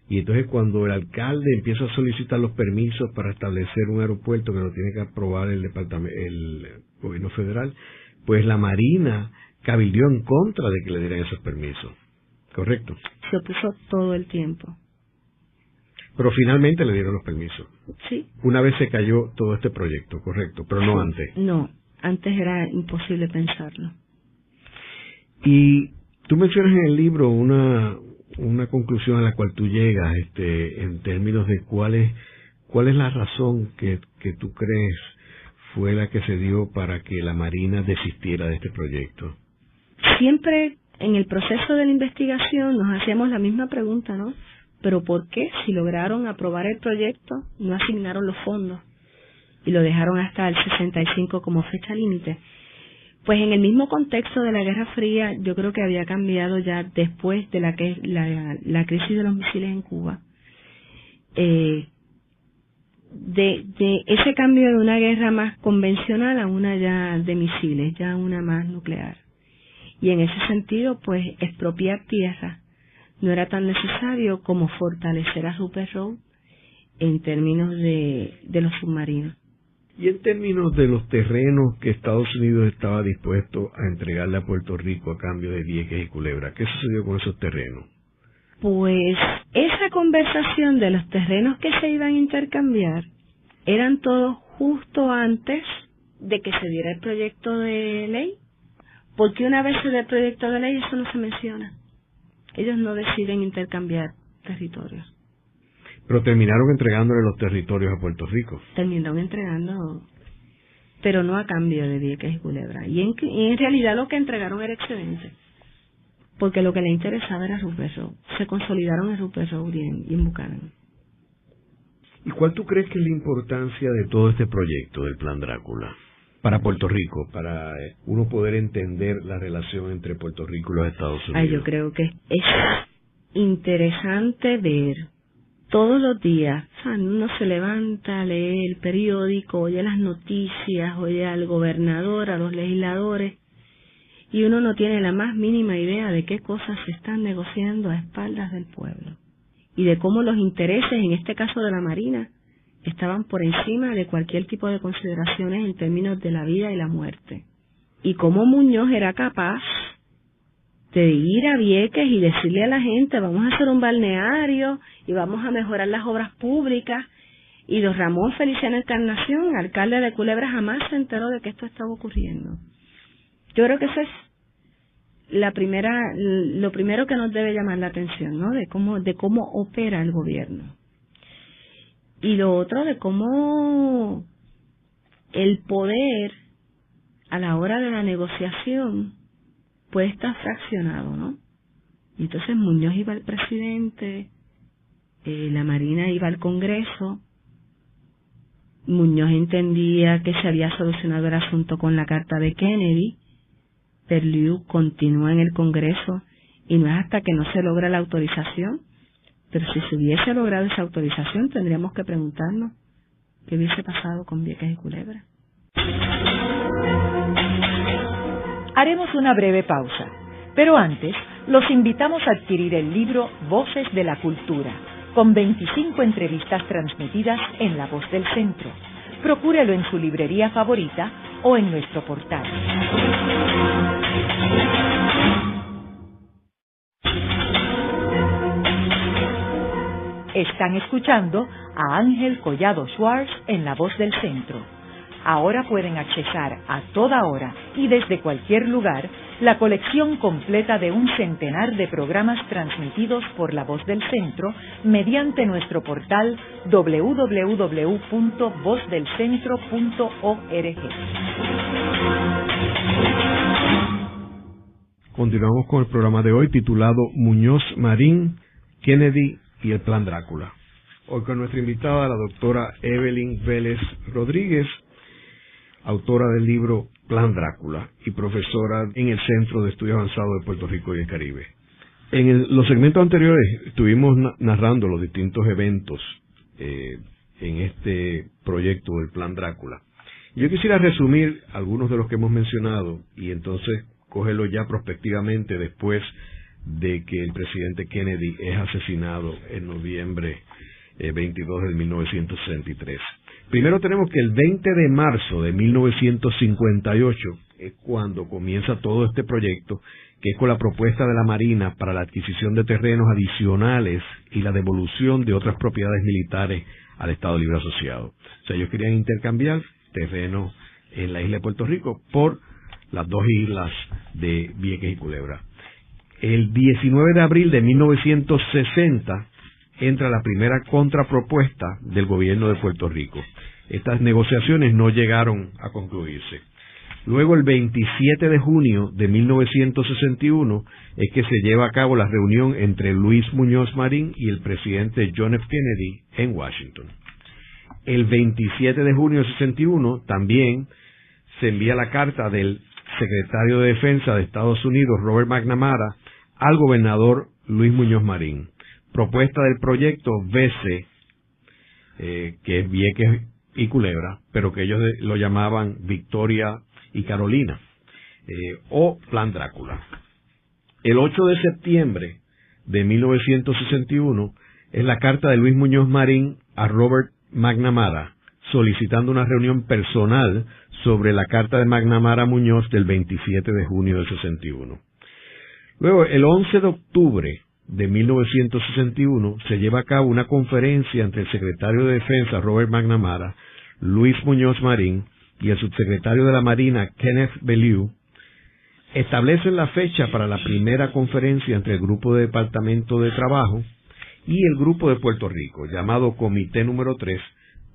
Y entonces cuando el alcalde empieza a solicitar los permisos para establecer un aeropuerto que lo tiene que aprobar el gobierno federal, pues la Marina cabildió en contra de que le dieran esos permisos. ¿Correcto? Se opuso todo el tiempo. Pero finalmente le dieron los permisos. Sí. Una vez se cayó todo este proyecto, correcto, pero no antes. No, antes era imposible pensarlo. Y tú mencionas en el libro una conclusión a la cual tú llegas, en términos de cuál es la razón que tú crees fue la que se dio para que la Marina desistiera de este proyecto. Siempre en el proceso de la investigación nos hacíamos la misma pregunta, ¿no? Pero ¿por qué, si lograron aprobar el proyecto, no asignaron los fondos y lo dejaron hasta el 65 como fecha límite? Pues en el mismo contexto de la Guerra Fría, yo creo que había cambiado ya después de la crisis de los misiles en Cuba. De ese cambio de una guerra más convencional a una ya de misiles, ya una más nuclear. Y en ese sentido, pues expropiar tierra no era tan necesario como fortalecer a Rupert Road en términos de los submarinos. Y en términos de los terrenos que Estados Unidos estaba dispuesto a entregarle a Puerto Rico a cambio de Vieques y Culebra, ¿qué sucedió con esos terrenos? Pues esa conversación de los terrenos que se iban a intercambiar eran todos justo antes de que se diera el proyecto de ley, porque una vez se dé el proyecto de ley eso no se menciona. Ellos no deciden intercambiar territorios. Pero terminaron entregándole los territorios a Puerto Rico. Terminaron entregando, pero no a cambio de Vieques y Culebra. Y en realidad lo que entregaron era excedente, porque lo que le interesaba era Rupert Road. Se consolidaron en Rupert Road y en Buchanan. ¿Y cuál tú crees que es la importancia de todo este proyecto del Plan Drácula para Puerto Rico, para uno poder entender la relación entre Puerto Rico y los Estados Unidos? Yo creo que es interesante ver todos los días, uno se levanta, lee el periódico, oye las noticias, oye al gobernador, a los legisladores, y uno no tiene la más mínima idea de qué cosas se están negociando a espaldas del pueblo, y de cómo los intereses, en este caso de la Marina, estaban por encima de cualquier tipo de consideraciones en términos de la vida y la muerte, y cómo Muñoz era capaz de ir a Vieques y decirle a la gente, vamos a hacer un balneario y vamos a mejorar las obras públicas, y don Ramón Feliciano Encarnación, alcalde de Culebra, jamás se enteró de que esto estaba ocurriendo. Yo creo que eso es lo primero que nos debe llamar la atención, ¿no? De cómo opera el gobierno. Y lo otro, de cómo el poder a la hora de la negociación puede estar fraccionado, ¿no? Y entonces Muñoz iba al presidente, la Marina iba al Congreso. Muñoz entendía que se había solucionado el asunto con la carta de Kennedy. Perdue continúa en el Congreso y no es hasta que no se logra la autorización. Pero si se hubiese logrado esa autorización, tendríamos que preguntarnos qué hubiese pasado con Vieques y Culebra. Haremos una breve pausa, pero antes los invitamos a adquirir el libro Voces de la Cultura, con 25 entrevistas transmitidas en La Voz del Centro. Procúrelo en su librería favorita o en nuestro portal. Están escuchando a Ángel Collado Schwartz en La Voz del Centro. Ahora pueden accesar a toda hora y desde cualquier lugar la colección completa de un centenar de programas transmitidos por La Voz del Centro mediante nuestro portal www.vozdelcentro.org. Continuamos con el programa de hoy titulado Muñoz Marín, Kennedy y el Plan Drácula. Hoy con nuestra invitada, la doctora Evelyn Vélez Rodríguez, autora del libro Plan Drácula y profesora en el Centro de Estudios Avanzados de Puerto Rico y el Caribe. En los segmentos anteriores estuvimos narrando los distintos eventos en este proyecto del Plan Drácula. Yo quisiera resumir algunos de los que hemos mencionado y entonces cogerlo ya prospectivamente después de que el presidente Kennedy es asesinado en noviembre 22 de 1963. Primero tenemos que el 20 de marzo de 1958 es cuando comienza todo este proyecto, que es con la propuesta de la Marina para la adquisición de terrenos adicionales y la devolución de otras propiedades militares al Estado Libre Asociado. O sea, ellos querían intercambiar terrenos en la isla de Puerto Rico por las dos islas de Vieques y Culebra. El 19 de abril de 1960 entra la primera contrapropuesta del gobierno de Puerto Rico. Estas negociaciones no llegaron a concluirse. Luego, el 27 de junio de 1961 es que se lleva a cabo la reunión entre Luis Muñoz Marín y el presidente John F. Kennedy en Washington. El 27 de junio de 61 también se envía la carta del secretario de Defensa de Estados Unidos, Robert McNamara, al gobernador Luis Muñoz Marín. Propuesta del proyecto VC, que es Vieques y Culebra, pero que ellos lo llamaban Victoria y Carolina, o Plan Drácula. El 8 de septiembre de 1961 es la carta de Luis Muñoz Marín a Robert McNamara, solicitando una reunión personal sobre la carta de McNamara Muñoz del 27 de junio del 61. Luego, el 11 de octubre de 1961 se lleva a cabo una conferencia entre el secretario de Defensa Robert McNamara, Luis Muñoz Marín y el subsecretario de la Marina Kenneth Bellew. Establecen la fecha para la primera conferencia entre el grupo de Departamento de Trabajo y el grupo de Puerto Rico, llamado Comité número 3,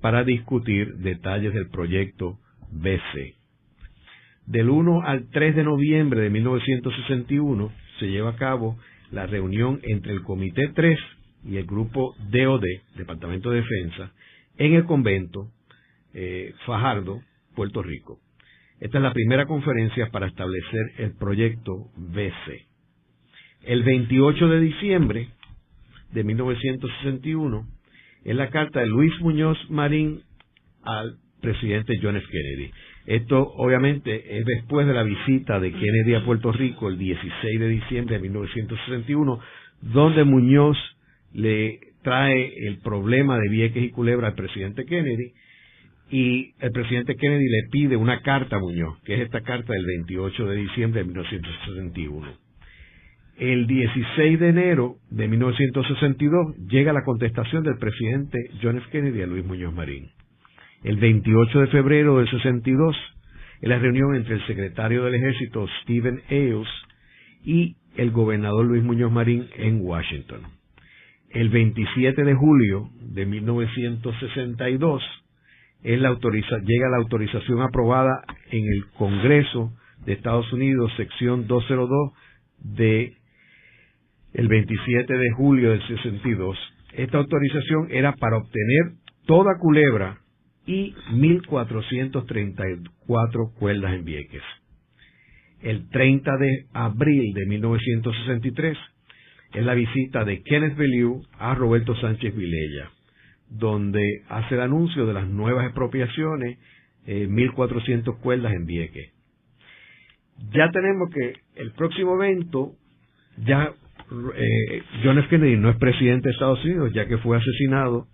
para discutir detalles del proyecto BC. Del 1 al 3 de noviembre de 1961 se lleva a cabo la reunión entre el Comité 3 y el grupo DOD, Departamento de Defensa, en el convento Fajardo, Puerto Rico. Esta es la primera conferencia para establecer el proyecto BC. El 28 de diciembre de 1961 es la carta de Luis Muñoz Marín al presidente John F. Kennedy. Esto obviamente es después de la visita de Kennedy a Puerto Rico el 16 de diciembre de 1961, donde Muñoz le trae el problema de Vieques y Culebra al presidente Kennedy, y el presidente Kennedy le pide una carta a Muñoz, que es esta carta del 28 de diciembre de 1961. El 16 de enero de 1962 llega la contestación del presidente John F. Kennedy a Luis Muñoz Marín. El 28 de febrero del 62 es la reunión entre el secretario del Ejército Stephen Ailes y el gobernador Luis Muñoz Marín en Washington. El 27 de julio de 1962 llega la autorización aprobada en el Congreso de Estados Unidos, sección 202 de el 27 de julio del 62. Esta autorización era para obtener toda Culebra y 1.434 cuerdas en Vieques. El 30 de abril de 1963 es la visita de Kenneth Bellew a Roberto Sánchez Vilella, donde hace el anuncio de las nuevas expropiaciones, 1.400 cuerdas en Vieques. Ya tenemos que el próximo evento, ya John F. Kennedy no es presidente de Estados Unidos, ya que fue asesinado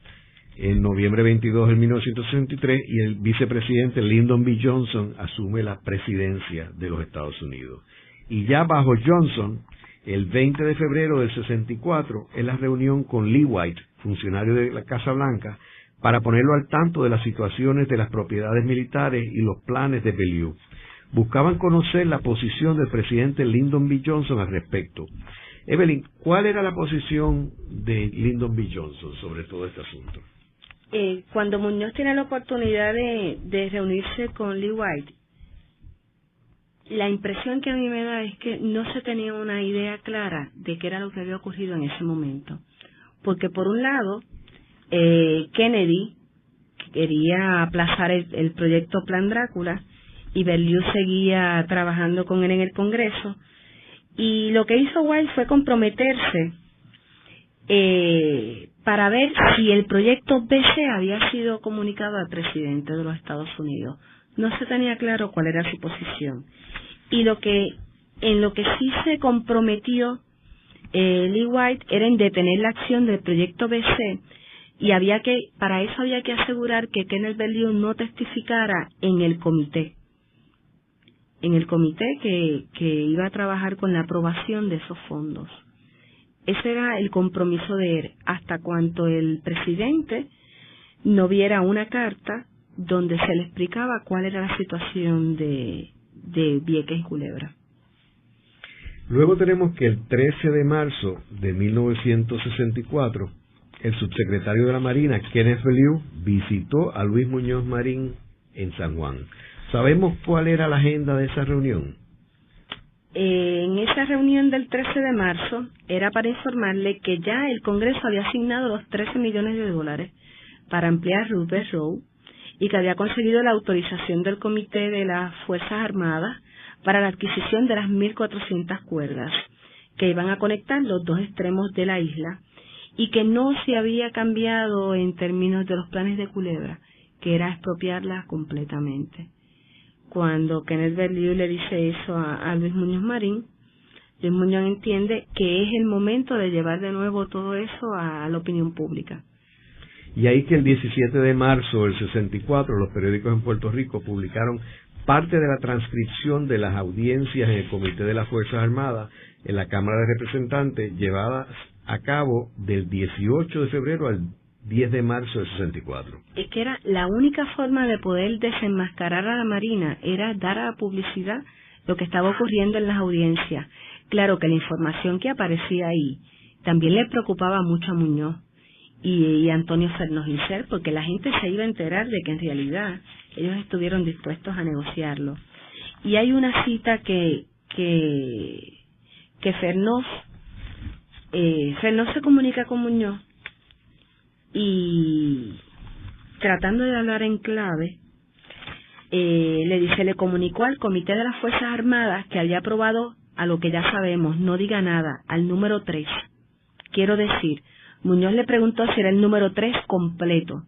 en noviembre 22 de 1963, y el vicepresidente Lyndon B. Johnson asume la presidencia de los Estados Unidos. Y ya bajo Johnson, el 20 de febrero del 64, es la reunión con Lee White, funcionario de la Casa Blanca, para ponerlo al tanto de las situaciones de las propiedades militares y los planes de Bellew. Buscaban conocer la posición del presidente Lyndon B. Johnson al respecto. Evelyn, ¿cuál era la posición de Lyndon B. Johnson sobre todo este asunto? Cuando Muñoz tiene la oportunidad de reunirse con Lee White, la impresión que a mí me da es que no se tenía una idea clara de qué era lo que había ocurrido en ese momento. Porque por un lado, Kennedy quería aplazar el proyecto Plan Drácula, y Bellew seguía trabajando con él en el Congreso, y lo que hizo White fue comprometerse para ver si el proyecto BC había sido comunicado al presidente de los Estados Unidos. No se tenía claro cuál era su posición. Y en lo que sí se comprometió Lee White era en detener la acción del proyecto BC, y para eso había que asegurar que Kenneth Bellew no testificara en el comité que iba a trabajar con la aprobación de esos fondos. Ese era el compromiso de él, hasta cuanto el presidente no viera una carta donde se le explicaba cuál era la situación de Vieques y Culebra. Luego tenemos que el 13 de marzo de 1964, el subsecretario de la Marina, Kenneth Bellew, visitó a Luis Muñoz Marín en San Juan. ¿Sabemos cuál era la agenda de esa reunión? En esa reunión del 13 de marzo era para informarle que ya el Congreso había asignado los $13 millones para ampliar Roosevelt Road, y que había conseguido la autorización del Comité de las Fuerzas Armadas para la adquisición de las 1.400 cuerdas que iban a conectar los dos extremos de la isla, y que no se había cambiado en términos de los planes de Culebra, que era expropiarla completamente. Cuando Kenneth Bellew le dice eso a Luis Muñoz Marín, Luis Muñoz entiende que es el momento de llevar de nuevo todo eso a la opinión pública. Y ahí que el 17 de marzo del 64 los periódicos en Puerto Rico publicaron parte de la transcripción de las audiencias en el Comité de las Fuerzas Armadas en la Cámara de Representantes, llevadas a cabo del 18 de febrero al 10 de marzo del 64. Es que era la única forma de poder desenmascarar a la Marina, era dar a la publicidad lo que estaba ocurriendo en las audiencias. Claro que la información que aparecía ahí también le preocupaba mucho a Muñoz y Antonio Fernández Isser, porque la gente se iba a enterar de que en realidad ellos estuvieron dispuestos a negociarlo. Y hay una cita que Fernández se comunica con Muñoz, y tratando de hablar en clave, le dice, le comunicó al Comité de las Fuerzas Armadas que había aprobado, a lo que ya sabemos, no diga nada, al número 3. Quiero decir, Muñoz le preguntó si era el número 3 completo,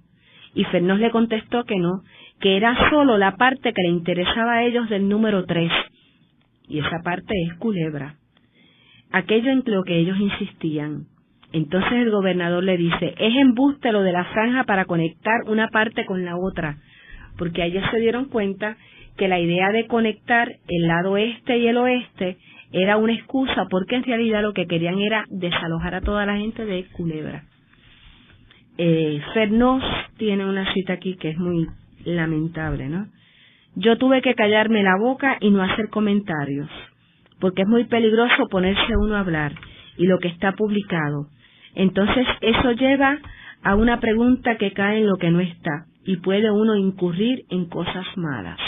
y Fernández le contestó que no, que era solo la parte que le interesaba a ellos del número 3, y esa parte es Culebra. Aquello en lo que ellos insistían. Entonces el gobernador le dice, es embuste lo de la franja para conectar una parte con la otra, porque ellos se dieron cuenta que la idea de conectar el lado este y el oeste era una excusa, porque en realidad lo que querían era desalojar a toda la gente de Culebra. Fernández tiene una cita aquí que es muy lamentable, ¿no? Yo tuve que callarme la boca y no hacer comentarios, porque es muy peligroso ponerse uno a hablar, y lo que está publicado. Entonces eso lleva a una pregunta que cae en lo que no está, y puede uno incurrir en cosas malas.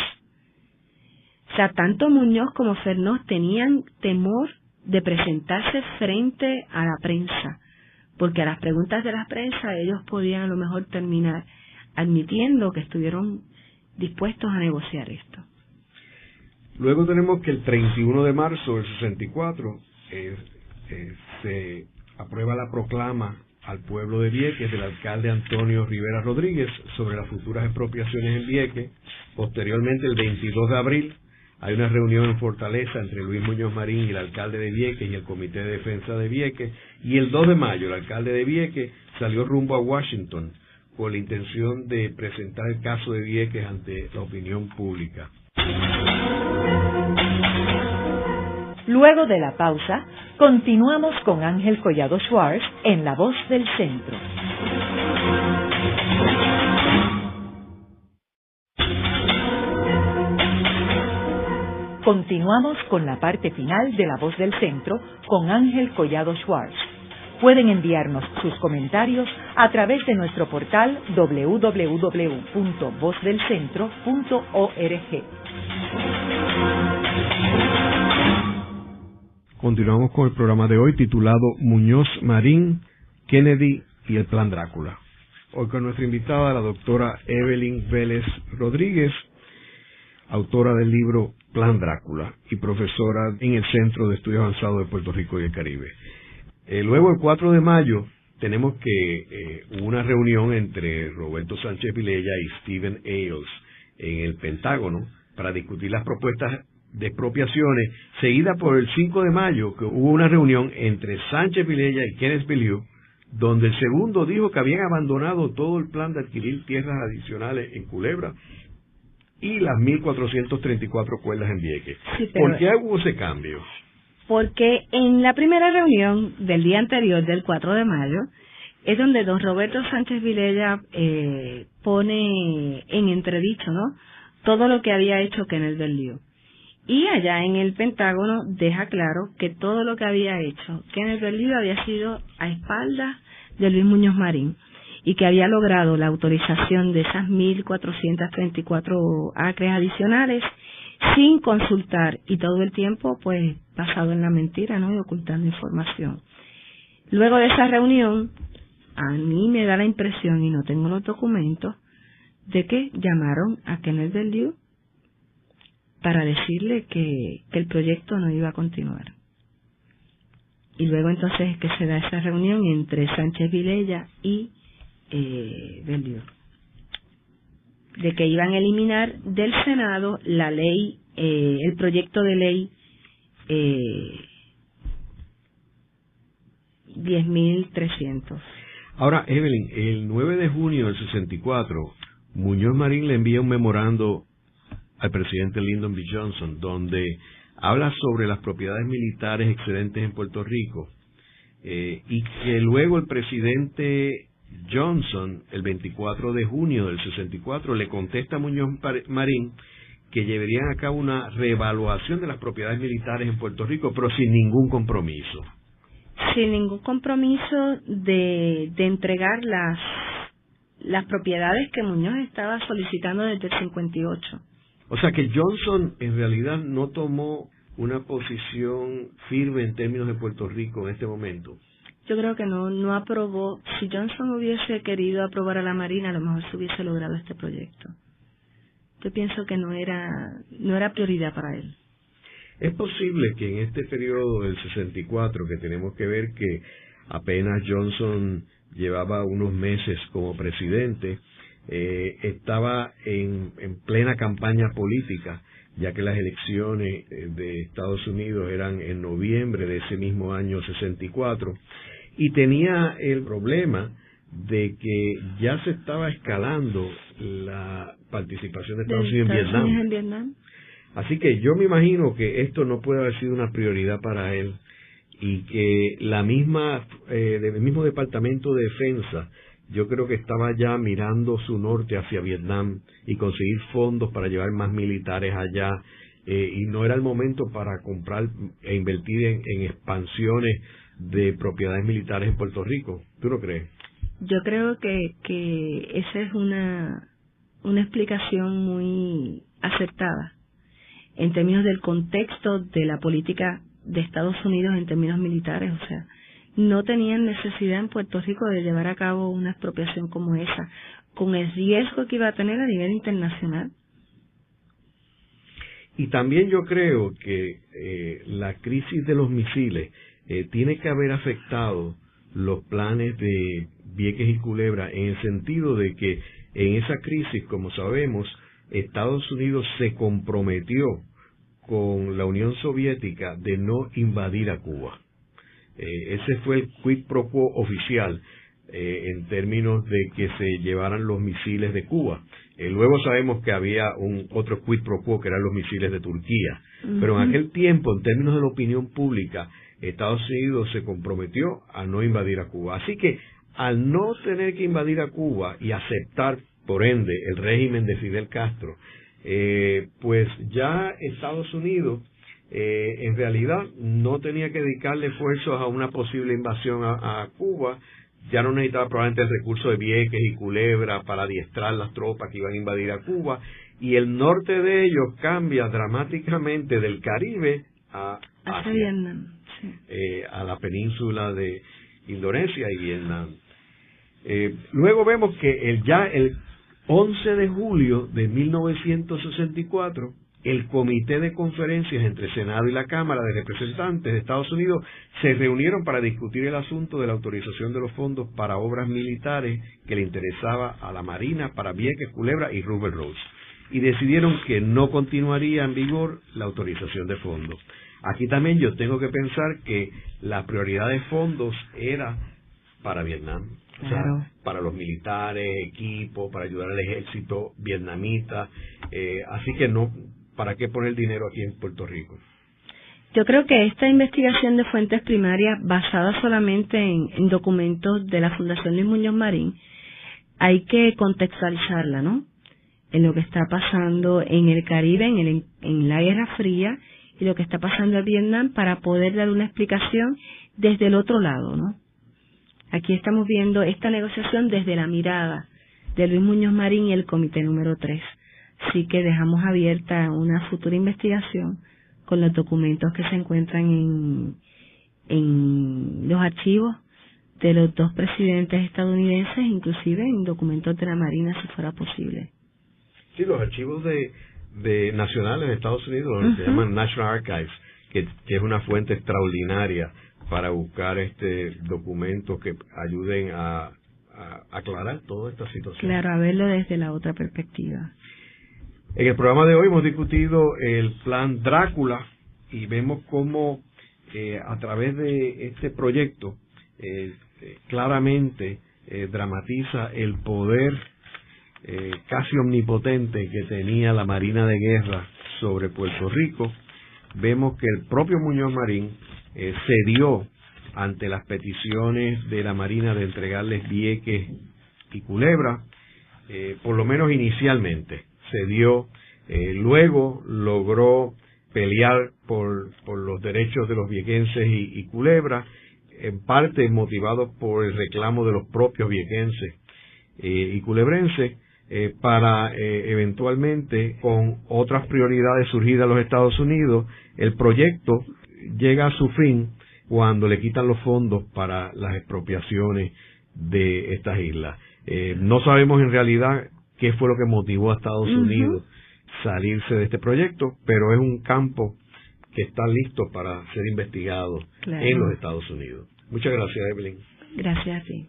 O sea, tanto Muñoz como Fernández tenían temor de presentarse frente a la prensa, porque a las preguntas de la prensa ellos podían a lo mejor terminar admitiendo que estuvieron dispuestos a negociar esto. Luego tenemos que el 31 de marzo del 64 se aprueba la proclama al pueblo de Vieques del alcalde Antonio Rivera Rodríguez sobre las futuras expropiaciones en Vieques. Posteriormente, el 22 de abril, hay una reunión en Fortaleza entre Luis Muñoz Marín y el alcalde de Vieques y el Comité de Defensa de Vieques. Y el 2 de mayo, el alcalde de Vieques salió rumbo a Washington con la intención de presentar el caso de Vieques ante la opinión pública. Luego de la pausa, continuamos con Ángel Collado Schwartz en La Voz del Centro. Continuamos con la parte final de La Voz del Centro con Ángel Collado Schwartz. Pueden enviarnos sus comentarios a través de nuestro portal www.vozdelcentro.org. Continuamos con el programa de hoy titulado Muñoz Marín, Kennedy y el Plan Drácula. Hoy con nuestra invitada, la doctora Evelyn Vélez Rodríguez, autora del libro Plan Drácula y profesora en el Centro de Estudios Avanzados de Puerto Rico y el Caribe. Luego, el 4 de mayo, tenemos que una reunión entre Roberto Sánchez Vilella y Stephen Ailes en el Pentágono para discutir las propuestas de expropiaciones, seguida por el 5 de mayo, que hubo una reunión entre Sánchez Vilella y Kenneth Bellew, donde el segundo dijo que habían abandonado todo el plan de adquirir tierras adicionales en Culebra y las 1.434 cuerdas en Vieques. Sí, ¿Por qué hubo ese cambio? Porque en la primera reunión del día anterior, del 4 de mayo, es donde don Roberto Sánchez Vilella pone en entredicho, ¿no?, todo lo que había hecho Kenneth Bellew. Y allá en el Pentágono deja claro que todo lo que había hecho Kenneth Bellew había sido a espaldas de Luis Muñoz Marín y que había logrado la autorización de esas 1.434 acres adicionales sin consultar y todo el tiempo pues basado en la mentira, ¿no?, y ocultando información. Luego de esa reunión, a mí me da la impresión, y no tengo los documentos, de que llamaron a Kenneth Bellew para decirle que el proyecto no iba a continuar. Y luego entonces es que se da esa reunión entre Sánchez Vilella y Bellew, de que iban a eliminar del Senado la ley, el proyecto de ley 10.300. Ahora, Evelyn, el 9 de junio del 64, Muñoz Marín le envía un memorando al presidente Lyndon B. Johnson, donde habla sobre las propiedades militares excedentes en Puerto Rico, y que luego el presidente Johnson, el 24 de junio del 64, le contesta a Muñoz Marín que llevarían a cabo una reevaluación de las propiedades militares en Puerto Rico, pero sin ningún compromiso. Sin ningún compromiso de entregar las propiedades que Muñoz estaba solicitando desde el 58. O sea que Johnson en realidad no tomó una posición firme en términos de Puerto Rico en este momento. Yo creo que no aprobó. Si Johnson hubiese querido aprobar a la Marina, a lo mejor se hubiese logrado este proyecto. Yo pienso que no era prioridad para él. Es posible que en este periodo del 64, que tenemos que ver que apenas Johnson llevaba unos meses como presidente, estaba en plena campaña política, ya que las elecciones de Estados Unidos eran en noviembre de ese mismo año 64, y tenía el problema de que ya se estaba escalando la participación de Estados Unidos en Vietnam. Así que yo me imagino que esto no puede haber sido una prioridad para él, y que el mismo Departamento de Defensa, yo creo que estaba ya mirando su norte hacia Vietnam y conseguir fondos para llevar más militares allá, y no era el momento para comprar e invertir en expansiones de propiedades militares en Puerto Rico. ¿Tú no crees? Yo creo que esa es una explicación muy aceptada en términos del contexto de la política de Estados Unidos en términos militares, o sea, no tenían necesidad en Puerto Rico de llevar a cabo una expropiación como esa, con el riesgo que iba a tener a nivel internacional. Y también yo creo que la crisis de los misiles tiene que haber afectado los planes de Vieques y Culebra, en el sentido de que en esa crisis, como sabemos, Estados Unidos se comprometió con la Unión Soviética de no invadir a Cuba. Ese fue el quid pro quo oficial en términos de que se llevaran los misiles de Cuba. Luego sabemos que había otro quid pro quo, que eran los misiles de Turquía. Pero en aquel tiempo, en términos de la opinión pública, Estados Unidos se comprometió a no invadir a Cuba. Así que, al no tener que invadir a Cuba y aceptar, por ende, el régimen de Fidel Castro, pues ya Estados Unidos en realidad no tenía que dedicarle esfuerzos a una posible invasión a Cuba. Ya no necesitaba probablemente el recurso de Vieques y Culebra para adiestrar las tropas que iban a invadir a Cuba, y el norte de ellos cambia dramáticamente del Caribe a Asia, Vietnam, sí. A la península de Indonesia y Vietnam. Luego vemos que el 11 de julio de 1964, el Comité de Conferencias entre Senado y la Cámara de Representantes de Estados Unidos se reunieron para discutir el asunto de la autorización de los fondos para obras militares que le interesaba a la Marina para Vieques, Culebra y Ruber Roads, y decidieron que no continuaría en vigor la autorización de fondos. Aquí también yo tengo que pensar que la prioridad de fondos era para Vietnam. O sea, para los militares, equipos, para ayudar al ejército vietnamita. Así que no, ¿para qué poner dinero aquí en Puerto Rico? Yo creo que esta investigación de fuentes primarias, basada solamente en documentos de la Fundación Luis Muñoz Marín, hay que contextualizarla, ¿no? En lo que está pasando en el Caribe, en la Guerra Fría, y lo que está pasando en Vietnam, para poder dar una explicación desde el otro lado, ¿no? Aquí estamos viendo esta negociación desde la mirada de Luis Muñoz Marín y el Comité número 3. Así que dejamos abierta una futura investigación con los documentos que se encuentran en los archivos de los dos presidentes estadounidenses, inclusive en documentos de la Marina, si fuera posible. Sí, los archivos de nacionales de Estados Unidos, se llaman National Archives, que es una fuente extraordinaria para buscar documentos que ayuden a aclarar toda esta situación. Claro, a verlo desde la otra perspectiva. En el programa de hoy hemos discutido el plan Drácula y vemos cómo a través de este proyecto claramente dramatiza el poder casi omnipotente que tenía la Marina de Guerra sobre Puerto Rico. Vemos que el propio Muñoz Marín cedió ante las peticiones de la Marina de entregarles Vieques y Culebra, por lo menos inicialmente cedió, luego logró pelear por los derechos de los viequenses y Culebra, en parte motivado por el reclamo de los propios viequenses y culebrenses, para eventualmente, con otras prioridades surgidas en los Estados Unidos, el proyecto llega a su fin cuando le quitan los fondos para las expropiaciones de estas islas. No sabemos en realidad qué fue lo que motivó a Estados Unidos salirse de este proyecto, pero es un campo que está listo para ser investigado en los Estados Unidos. Muchas gracias, Evelyn. Gracias a ti.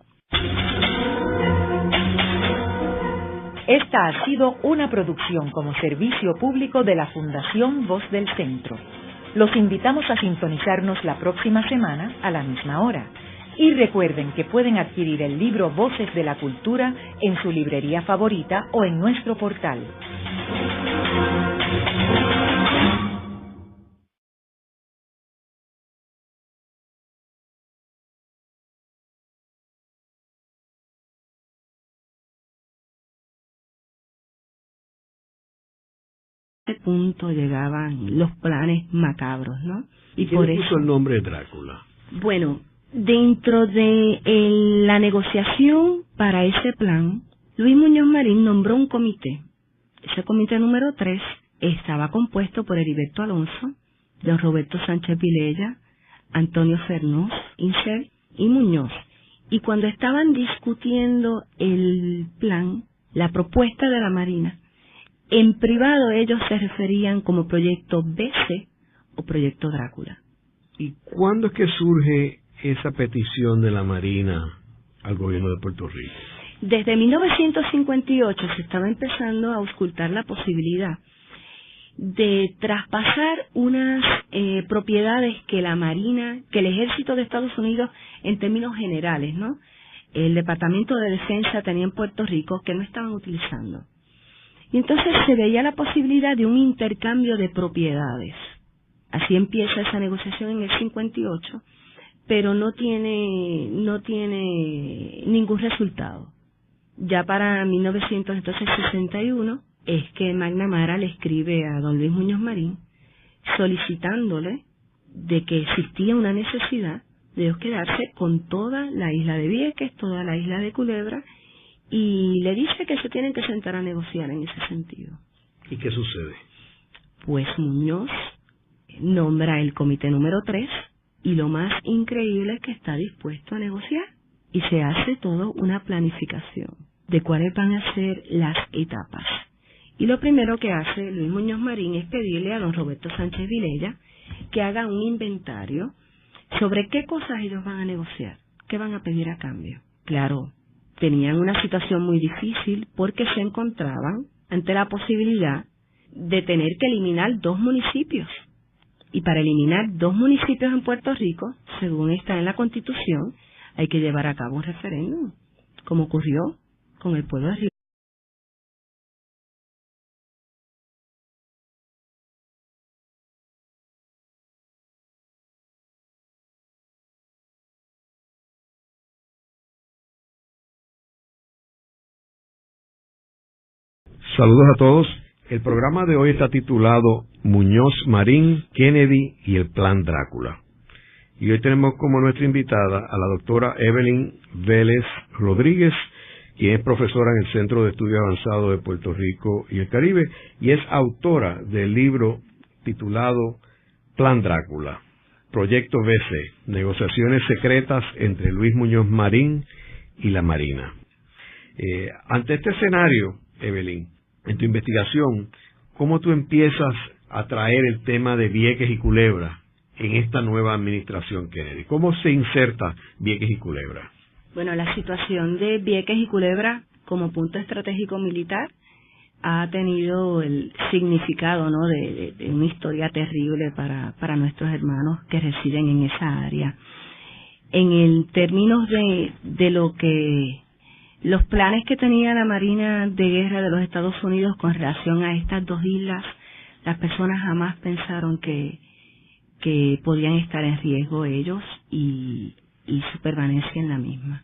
Esta ha sido una producción como servicio público de la Fundación Voz del Centro. Los invitamos a sintonizarnos la próxima semana a la misma hora. Y recuerden que pueden adquirir el libro Voces de la Cultura en su librería favorita o en nuestro portal. A este punto llegaban los planes macabros, ¿no? ¿Y quién le puso el nombre de Drácula? Bueno, dentro de la negociación para ese plan, Luis Muñoz Marín nombró un comité. Ese comité número 3 estaba compuesto por Heriberto Alonso, don Roberto Sánchez Vilella, Antonio Fernós, Incel y Muñoz. Y cuando estaban discutiendo el plan, la propuesta de la Marina, en privado ellos se referían como proyecto BC o proyecto Drácula. ¿Y cuándo es que surge esa petición de la Marina al gobierno de Puerto Rico? Desde 1958 se estaba empezando a auscultar la posibilidad de traspasar unas propiedades que la Marina, que el Ejército de Estados Unidos, en términos generales, ¿no?, el Departamento de Defensa tenía en Puerto Rico, que no estaban utilizando. Y entonces se veía la posibilidad de un intercambio de propiedades. Así empieza esa negociación en el 58, pero no tiene ningún resultado. Ya para 1961 es que McNamara le escribe a don Luis Muñoz Marín solicitándole de que existía una necesidad de ellos quedarse con toda la isla de Vieques, toda la isla de Culebra, y le dice que se tienen que sentar a negociar en ese sentido. ¿Y qué sucede? Pues Muñoz nombra el comité número 3 y lo más increíble es que está dispuesto a negociar y se hace toda una planificación de cuáles van a ser las etapas. Y lo primero que hace Luis Muñoz Marín es pedirle a don Roberto Sánchez Vilella que haga un inventario sobre qué cosas ellos van a negociar, qué van a pedir a cambio. Claro, tenían una situación muy difícil porque se encontraban ante la posibilidad de tener que eliminar 2 municipios. Y para eliminar 2 municipios en Puerto Rico, según está en la Constitución, hay que llevar a cabo un referéndum, como ocurrió con el pueblo de Río. Saludos a todos. El programa de hoy está titulado Muñoz Marín, Kennedy y el Plan Drácula. Y hoy tenemos como nuestra invitada a la doctora Evelyn Vélez Rodríguez, quien es profesora en el Centro de Estudios Avanzados de Puerto Rico y el Caribe, y es autora del libro titulado Plan Drácula, Proyecto BC, Negociaciones Secretas entre Luis Muñoz Marín y la Marina. Ante este escenario, Evelyn, en tu investigación, ¿cómo tú empiezas a traer el tema de Vieques y Culebra en esta nueva administración Kennedy? ¿Cómo se inserta Vieques y Culebra? Bueno, la situación de Vieques y Culebra como punto estratégico militar ha tenido el significado, ¿no?, de una historia terrible para nuestros hermanos que residen en esa área. En el términos de lo que los planes que tenía la Marina de Guerra de los Estados Unidos con relación a estas 2 islas, las personas jamás pensaron que podían estar en riesgo ellos y su permanencia en la misma.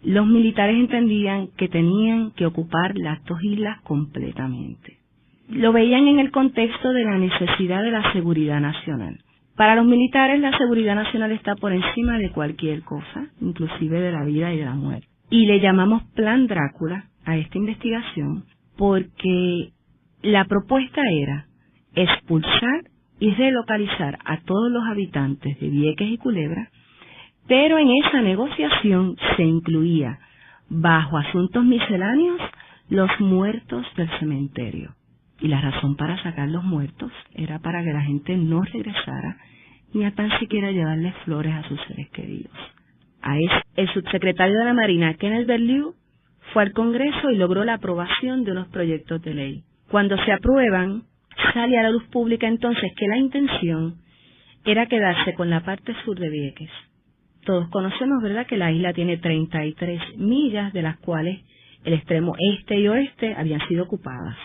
Los militares entendían que tenían que ocupar las 2 islas completamente. Lo veían en el contexto de la necesidad de la seguridad nacional. Para los militares la seguridad nacional está por encima de cualquier cosa, inclusive de la vida y de la muerte. Y le llamamos Plan Drácula a esta investigación porque la propuesta era expulsar y relocalizar a todos los habitantes de Vieques y Culebra, pero en esa negociación se incluía, bajo asuntos misceláneos, los muertos del cementerio. Y la razón para sacar los muertos era para que la gente no regresara ni a tan siquiera llevarle flores a sus seres queridos. El subsecretario de la Marina, Kenneth Berlew, fue al Congreso y logró la aprobación de unos proyectos de ley. Cuando se aprueban, sale a la luz pública entonces que la intención era quedarse con la parte sur de Vieques. Todos conocemos, ¿verdad?, que la isla tiene 33 millas, de las cuales el extremo este y oeste habían sido ocupadas.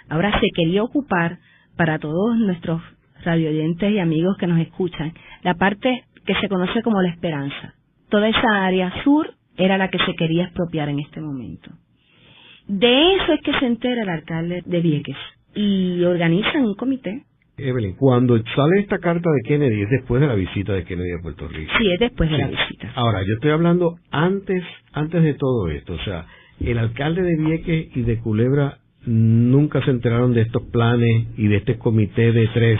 Ahora se quería ocupar, para todos nuestros radioyentes y amigos que nos escuchan, la parte que se conoce como La Esperanza. Toda esa área sur era la que se quería expropiar en este momento. De eso es que se entera el alcalde de Vieques y organizan un comité. Evelyn, cuando sale esta carta de Kennedy es después de la visita de Kennedy a Puerto Rico. Sí, es después de la visita. Ahora, yo estoy hablando antes de todo esto. O sea, el alcalde de Vieques y de Culebra nunca se enteraron de estos planes y de este comité de 3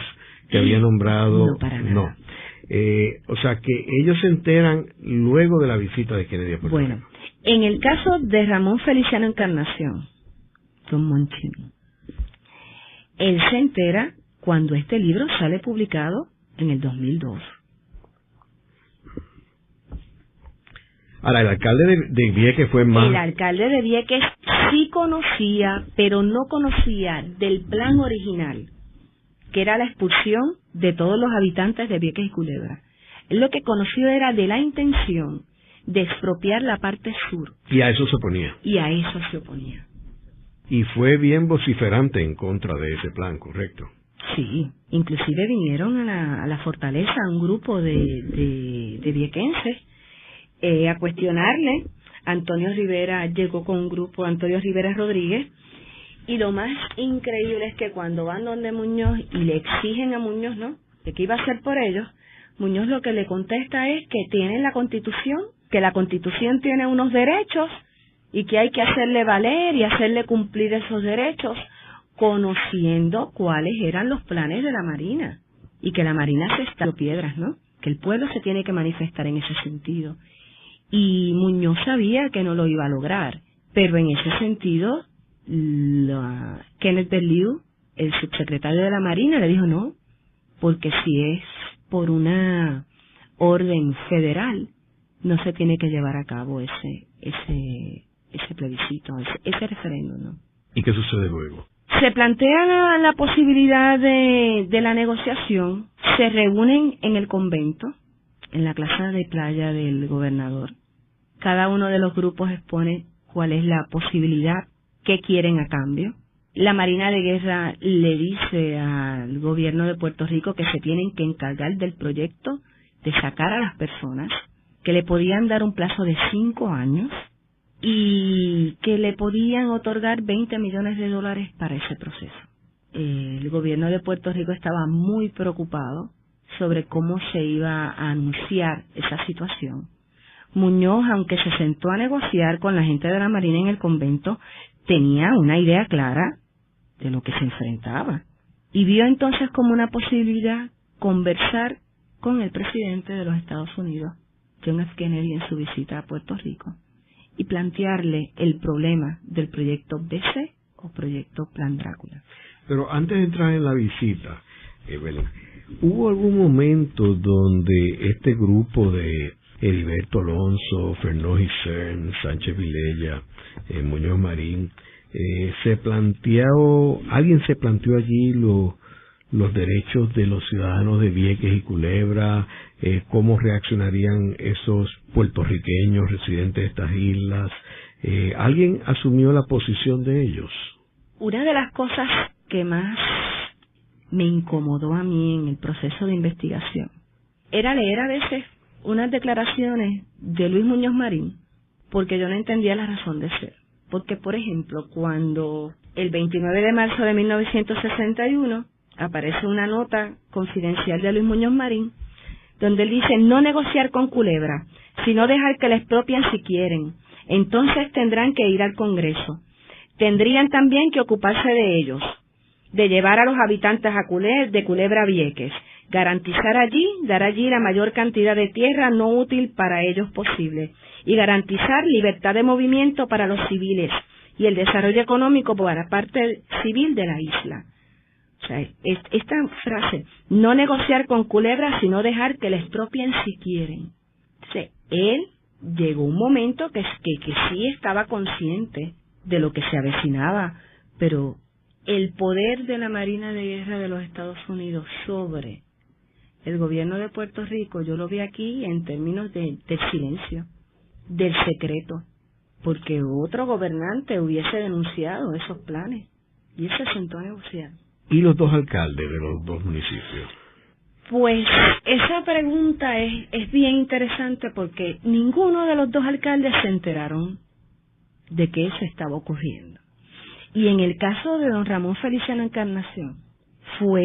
te había nombrado. No, para nada. No. O sea, que ellos se enteran luego de la visita de Kennedy a Puerto Rico. Bueno, en el caso de Ramón Feliciano Encarnación, don Monchín, él se entera cuando este libro sale publicado en el 2002. Ahora, el alcalde de Vieques fue más... El alcalde de Vieques sí conocía, pero no conocía del plan original, que era la expulsión de todos los habitantes de Vieques y Culebra. Él lo que conoció era de la intención de expropiar la parte sur. Y a eso se oponía. Y a eso se oponía. Y fue bien vociferante en contra de ese plan, ¿correcto? Sí, inclusive vinieron a la fortaleza un grupo de viequenses a cuestionarle. Antonio Rivera llegó con un grupo, Antonio Rivera Rodríguez, y lo más increíble es que cuando van donde Muñoz y le exigen a Muñoz, ¿no?, de qué iba a hacer por ellos, Muñoz lo que le contesta es que tienen la Constitución, que la Constitución tiene unos derechos y que hay que hacerle valer y hacerle cumplir esos derechos, conociendo cuáles eran los planes de la Marina y que la Marina se está piedras, ¿no?, que el pueblo se tiene que manifestar en ese sentido. Y Muñoz sabía que no lo iba a lograr, pero en ese sentido Kenneth Berliu, el subsecretario de la Marina, le dijo no, porque si es por una orden federal no se tiene que llevar a cabo ese plebiscito, ese referéndum, ¿no? ¿Y qué sucede luego? Se plantea la posibilidad de la negociación, se reúnen en el convento, en la plaza de playa del gobernador. Cada uno de los grupos expone cuál es la posibilidad, qué quieren a cambio. La Marina de Guerra le dice al gobierno de Puerto Rico que se tienen que encargar del proyecto de sacar a las personas, que le podían dar un plazo de 5 años y que le podían otorgar $20 millones para ese proceso. El gobierno de Puerto Rico estaba muy preocupado sobre cómo se iba a anunciar esa situación. Muñoz, aunque se sentó a negociar con la gente de la Marina en el convento, tenía una idea clara de lo que se enfrentaba y vio entonces como una posibilidad conversar con el presidente de los Estados Unidos, John F. Kennedy, en su visita a Puerto Rico, y plantearle el problema del proyecto BC o proyecto Plan Drácula. Pero antes de entrar en la visita, Evelyn, ¿hubo algún momento donde este grupo de Heriberto Alonso, Fernández Cern, Sánchez Vilella, Muñoz Marín, alguien se planteó allí los derechos de los ciudadanos de Vieques y Culebra, cómo reaccionarían esos puertorriqueños residentes de estas islas? ¿Alguien asumió la posición de ellos? Una de las cosas que más me incomodó a mí en el proceso de investigación era leer a veces unas declaraciones de Luis Muñoz Marín, porque yo no entendía la razón de ser. Porque, por ejemplo, cuando el 29 de marzo de 1961 aparece una nota confidencial de Luis Muñoz Marín, donde él dice no negociar con Culebra, sino dejar que la expropien si quieren. Entonces tendrán que ir al Congreso. Tendrían también que ocuparse de ellos, de llevar a los habitantes de Culebra a Vieques, dar allí la mayor cantidad de tierra no útil para ellos posible, y garantizar libertad de movimiento para los civiles y el desarrollo económico para la parte civil de la isla. O sea, esta frase, no negociar con Culebra, sino dejar que la expropien si quieren. O sea, él llegó un momento que sí estaba consciente de lo que se avecinaba, pero el poder de la Marina de Guerra de los Estados Unidos sobre el gobierno de Puerto Rico, yo lo vi aquí en términos del silencio, del secreto, porque otro gobernante hubiese denunciado esos planes y él se sentó a negociar. ¿Y los dos alcaldes de los dos municipios? Pues esa pregunta es bien interesante porque ninguno de los dos alcaldes se enteraron de que eso estaba ocurriendo. Y en el caso de don Ramón Feliciano Encarnación, fue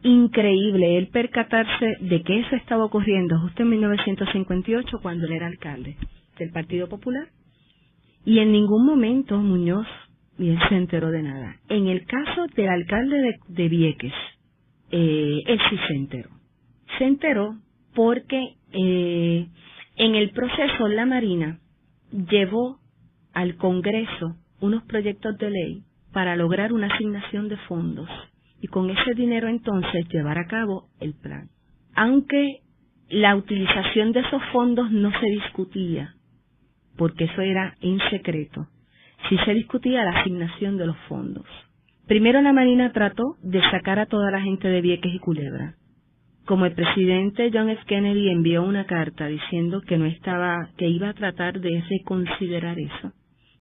increíble él percatarse de que eso estaba ocurriendo justo en 1958 cuando él era alcalde del Partido Popular. Y en ningún momento Muñoz y él se enteró de nada. En el caso del alcalde de Vieques, él sí se enteró. Se enteró porque en el proceso la Marina llevó al Congreso unos proyectos de ley para lograr una asignación de fondos y con ese dinero entonces llevar a cabo el plan. Aunque la utilización de esos fondos no se discutía, porque eso era en secreto, sí se discutía la asignación de los fondos. Primero la Marina trató de sacar a toda la gente de Vieques y Culebra. Como el presidente John F. Kennedy envió una carta diciendo que no estaba, que iba a tratar de reconsiderar eso,